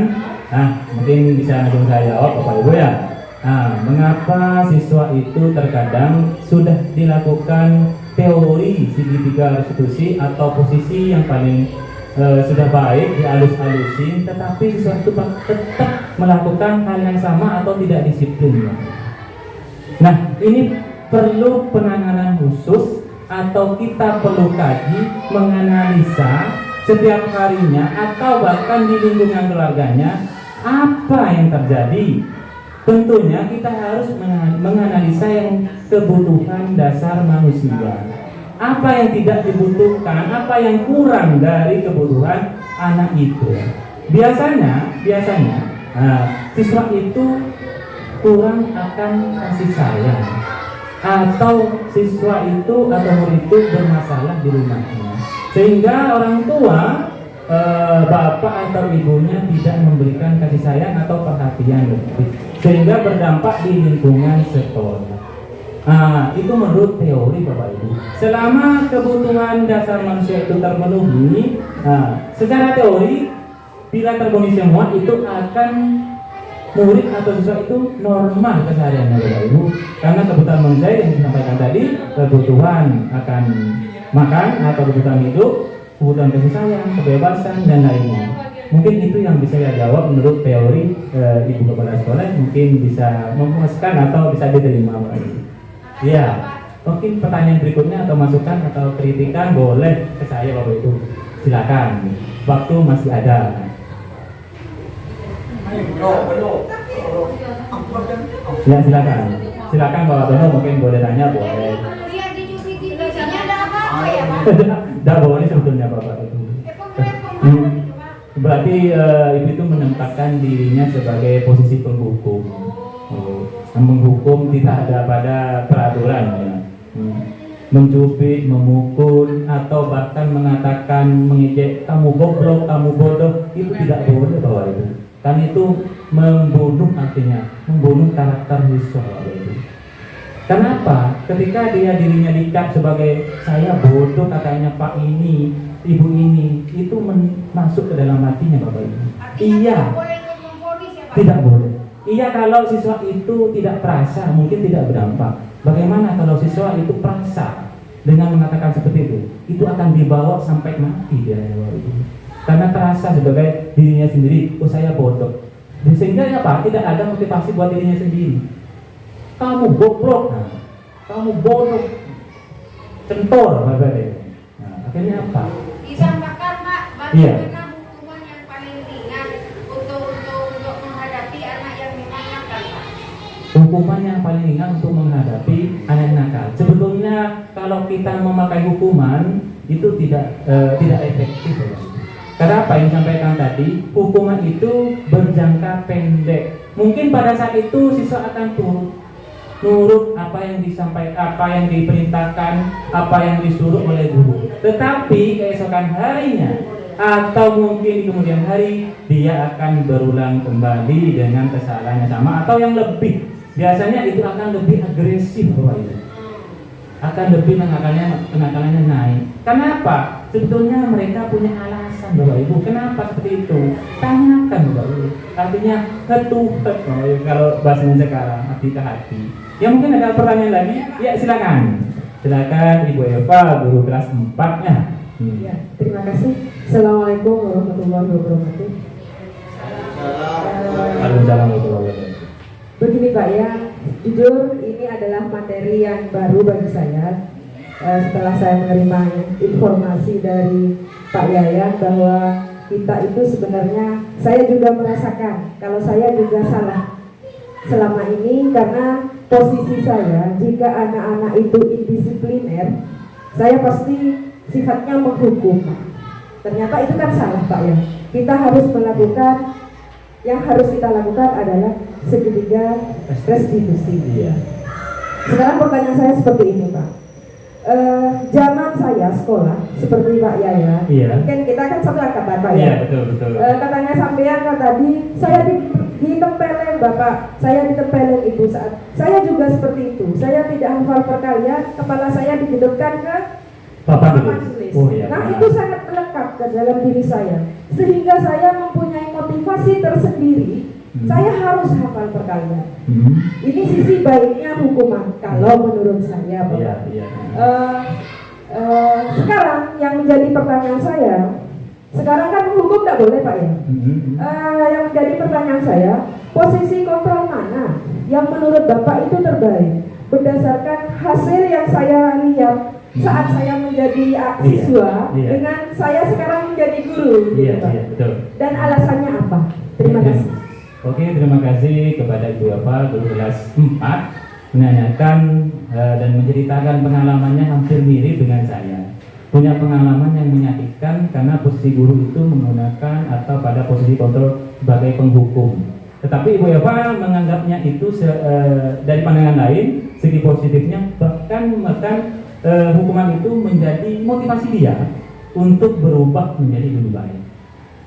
Nah, mungkin bisa langsung saya jawab Bapak Ibu ya. Nah, mengapa siswa itu terkadang sudah dilakukan teori segitiga restitusi atau posisi yang paling sudah baik dialus-alusin, tetapi siswa itu tetap melakukan hal yang sama atau tidak disiplin. Nah, ini perlu penanganan khusus atau kita perlu kaji, menganalisa setiap harinya atau bahkan di lingkungan keluarganya apa yang terjadi. Tentunya kita harus menganalisa yang kebutuhan dasar manusia. Apa yang tidak dibutuhkan, apa yang kurang dari kebutuhan anak itu. Biasanya siswa itu kurang akan kasih sayang, atau siswa itu atau murid itu bermasalah di rumahnya, sehingga orang tua bapak atau ibunya tidak memberikan kasih sayang atau perhatian lebih, sehingga berdampak di lingkungan sekolah. Itu menurut teori Bapak Ibu. Selama kebutuhan dasar manusia itu terpenuhi, secara teori bila terpenuhi semua itu akan murid atau siswa itu normal kesehariannya Bapak Ibu. Karena kebutuhan manusia yang disampaikan tadi, kebutuhan akan makan atau kebutuhan hidup, kebutuhan kasih sayang, kebebasan dan lainnya. Mungkin itu yang bisa saya jawab menurut teori Ibu Kepala Sekolah. Mungkin bisa memuaskan atau bisa diterima Bapak Ibu. Iya, mungkin pertanyaan berikutnya atau masukan atau kritikan boleh ke saya Bapak Ibu. Silakan, waktu masih ada. Ya silakan Bapak Dono, mungkin boleh tanya boleh. Dia dicubitin biasanya Tidak boleh sebetulnya Bapak itu. Berarti ibu itu menempatkan dirinya sebagai posisi penghukum. Menghukum tidak ada pada peraturan ya. Mencubit, memukul, atau bahkan mengatakan, mengejek kamu goblok, kamu bodoh, itu tidak boleh Bapak Ibu. Kan itu membunuh, artinya membunuh karakter siswa Bapak Ibu. Kenapa? Ketika dia dirinya dicap sebagai saya bodoh katanya Pak ini, Ibu ini, itu masuk ke dalam hatinya Bapak Ibu. Iya, tidak boleh. Iya, kalau siswa itu tidak perasa, mungkin tidak berdampak. Bagaimana kalau siswa itu perasa dengan mengatakan seperti itu? Itu akan dibawa sampai mati dia Bapak Ibu. Karena terasa sebagai dirinya sendiri, oh saya bodoh. Sehingga apa? Tidak ada motivasi buat dirinya sendiri. Kamu goblok, nah, kamu bodoh, centor, Bapak Ibu. Nah, akhirnya apa? Disampaikan Pak, bagaimana hukuman yang paling ringan untuk menghadapi anak yang memang nakal Pak? Hukuman yang paling ringan untuk menghadapi anak nakal. Sebetulnya kalau kita memakai hukuman itu tidak efektif. Ya. Karena apa yang disampaikan tadi, hukuman itu berjangka pendek. Mungkin pada saat itu siswa akan nurut apa yang disampaikan, apa yang diperintahkan, apa yang disuruh oleh guru. Tetapi keesokan harinya atau mungkin di kemudian hari dia akan berulang kembali dengan kesalahannya sama atau yang lebih. Biasanya itu akan lebih agresif Bapak Ibu. Akan lebih kenakalannya naik. Kenapa? Sebetulnya mereka punya alasan Bapak Ibu. Kenapa seperti itu? Tanyakan Bapak Ibu. Artinya head to head Bapak Ibu. Kalau bahasanya sekarang hati ke hati. Ya mungkin ada pertanyaan lagi? Ya silakan. Silakan Ibu Eva, guru kelas 4-nya. Ya, terima kasih. Assalamualaikum warahmatullahi wabarakatuh. Waalaikumsalam warahmatullahi wabarakatuh. Begini Pak ya, jujur ini adalah materi yang baru bagi saya. Setelah saya menerima informasi dari Pak Yayan bahwa kita itu sebenarnya, saya juga merasakan kalau saya juga salah selama ini karena posisi saya, jika anak-anak itu indisipliner, saya pasti sifatnya menghukum. Ternyata itu kan salah Pak ya. Kita harus melakukan, yang harus kita lakukan adalah segitiga restitusi. Sekarang pertanyaan saya seperti ini Pak. Zaman saya sekolah seperti Pak Yaya, mungkin kita kan satu angkatan Pak ya. Iya betul. Katanya sampean kan tadi saya ditempelin Bapak, saya ditempelin Ibu saat saya juga seperti itu. Saya tidak hafal perkalian, kepala saya dihidupkan ke majelis. Nah itu sangat melekat ke dalam diri saya, sehingga saya mempunyai motivasi tersendiri. Saya harus hafal perkalian. Ini sisi baiknya hukuman kalau menurut saya Bapak. Sekarang yang menjadi pertanyaan saya, sekarang kan hukum tidak boleh Pak ya. Yang menjadi pertanyaan saya, posisi kontrol mana yang menurut Bapak itu terbaik berdasarkan hasil yang saya lihat saat saya menjadi siswa dengan saya sekarang menjadi guru gitu Pak. Dan alasannya apa? Terima kasih. Oke, terima kasih kepada Ibu Eva, guru kelas 4 menanyakan dan menceritakan pengalamannya hampir mirip dengan saya. Punya pengalaman yang menyakitkan karena posisi guru itu menggunakan atau pada posisi kontrol sebagai penghukum. Tetapi Ibu Eva menganggapnya itu dari pandangan lain, segi positifnya bahkan hukuman itu menjadi motivasi dia untuk berubah menjadi lebih baik.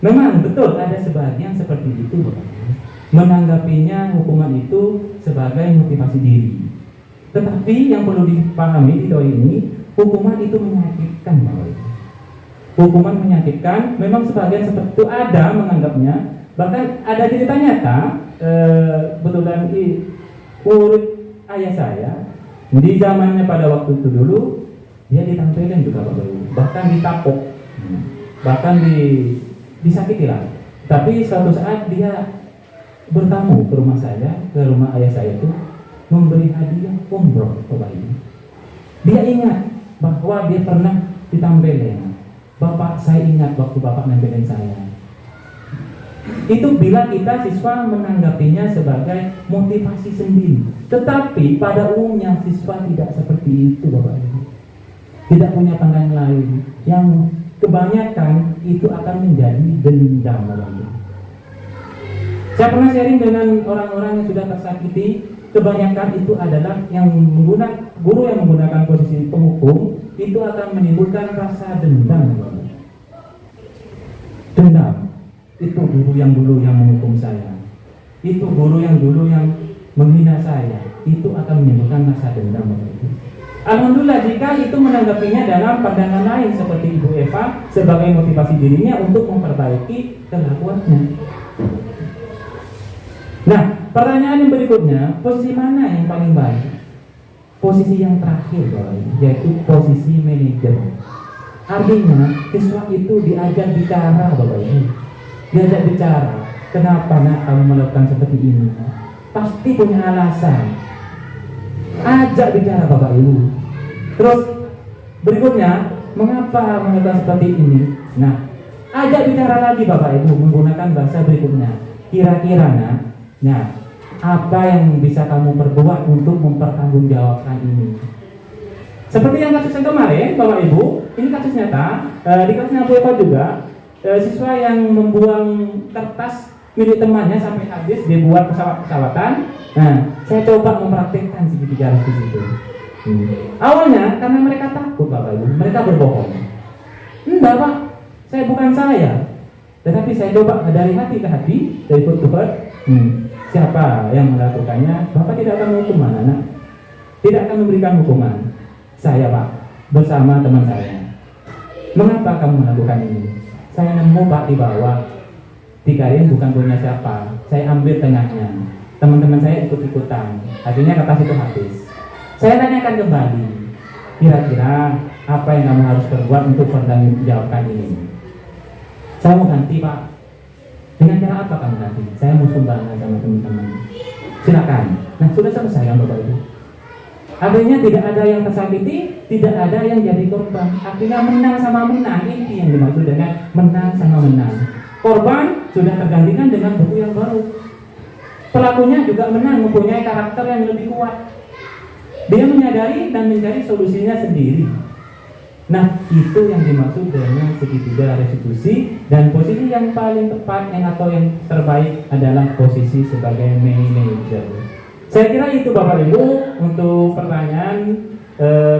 Memang betul ada sebagian seperti itu Bapak. Menanggapinya hukuman itu sebagai motivasi diri. Tetapi yang perlu dipahami di doi ini, hukuman itu menyakitkan Bapak. Hukuman menyakitkan, memang sebagian seperti itu ada menganggapnya. Bahkan ada cerita nyata, betulan murid ayah saya di zamannya pada waktu itu dulu dia ditampilin juga Bapak Ibu, bahkan ditapok, bahkan disakiti lah. Tapi suatu saat dia bertamu ke rumah saya, ke rumah ayah saya itu memberi hadiah umroh Bapak Ibu. Dia ingat bahwa dia pernah ditampilin. Bapak, saya ingat waktu Bapak nampilin saya. Itu bila kita siswa menanggapinya sebagai motivasi sendiri. Tetapi pada umumnya siswa tidak seperti itu Bapak Ibu. tidak punya panggilan lain, yang kebanyakan itu akan menjadi dendam. Saya pernah sharing dengan orang-orang yang sudah tersakiti, kebanyakan itu adalah yang guru yang menggunakan posisi penghukum itu akan menimbulkan rasa dendam. Dendam, itu guru yang dulu yang menghukum saya, itu guru yang dulu yang menghina saya, itu akan menimbulkan rasa dendam. Alhamdulillah jika itu menanggapinya dalam pandangan lain seperti Ibu Eva sebagai motivasi dirinya untuk memperbaiki kelakuannya. Nah, pertanyaan yang berikutnya, posisi mana yang paling baik? Posisi yang terakhir, yaitu posisi manajer. Artinya, siswa itu diajak bicara, Bapak Ibu. Diajak bicara, kenapa nak kamu melakukan seperti ini? Pasti punya alasan. Ajak bicara, Bapak Ibu. Terus berikutnya, mengapa melakukan seperti ini? Nah, ajak bicara lagi, Bapak Ibu, menggunakan bahasa berikutnya. Kira-kira, nah, apa yang bisa kamu perbuat untuk mempertanggungjawabkan ini? Seperti yang kasus yang kemarin, Bapak Ibu, ini kasus nyata. Di kasusnya Bu Eva juga, siswa yang membuang kertas milik temannya sampai habis, dia buat pesawat-pesawatan. Nah, saya coba mempraktikkan segitiga di situ. Awalnya karena mereka takut, Bapak Ibu, mereka berbohong. Enggak, Pak, saya bukan saya. Tetapi saya coba dari hati ke hati, dari foot to foot. Siapa yang melakukannya? Bapak tidak akan menghukum anak, tidak akan memberikan hukuman. Saya, Pak, bersama teman saya. Mengapa kamu melakukan ini? Saya nemu, Pak, di bawah. Dikain bukan punya siapa. Saya ambil tengahnya. Teman-teman saya ikut-ikutan. Akhirnya kertas itu habis. Saya tanyakan kembali. Kira-kira apa yang kamu harus perbuat untuk mempertanggungjawabkan ini? Saya mau ganti, Pak. Dengan cara apa kamu ganti? Saya mau sumbangan sama teman-teman. Silakan. Nah, sudah selesai kan, Bapak Ibu? Artinya tidak ada yang tersakiti, tidak ada yang jadi korban. Artinya menang sama menang, ini yang dimaksud dengan menang sama menang. Korban sudah tergantikan dengan buku yang baru. Pelakunya juga menang, mempunyai karakter yang lebih kuat. Dia menyadari dan mencari solusinya sendiri. Nah, itu yang dimaksud dengan segitiga restitusi, dan posisi yang paling tepat atau yang terbaik adalah posisi sebagai manajer. Saya kira itu, Bapak Ibu, untuk pertanyaan.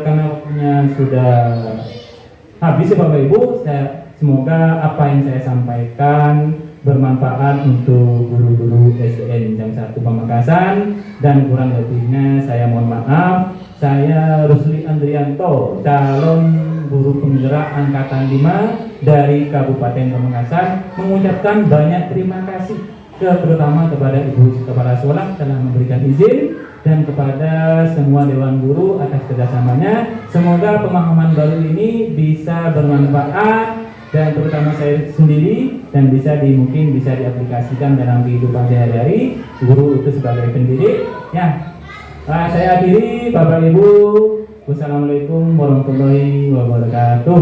Karena waktunya sudah habis ya, Bapak Ibu. Semoga apa yang saya sampaikan bermanfaat untuk guru-guru SDN Jam 1 Pamekasan, dan kurang lebihnya saya mohon maaf. Saya Rusli Andrianto, calon guru penggerak angkatan 5 dari Kabupaten Pamekasan, mengucapkan banyak terima kasih terutama kepada Ibu Kepala Sekolah telah memberikan izin, dan kepada semua Dewan Guru atas kerjasamanya. Semoga pemahaman baru ini bisa bermanfaat, dan terutama saya sendiri, dan mungkin bisa diaplikasikan dalam kehidupan sehari-hari. Guru itu sebagai pendidik. Ya, saya akhiri, Bapak Ibu. Wassalamualaikum warahmatullahi wabarakatuh.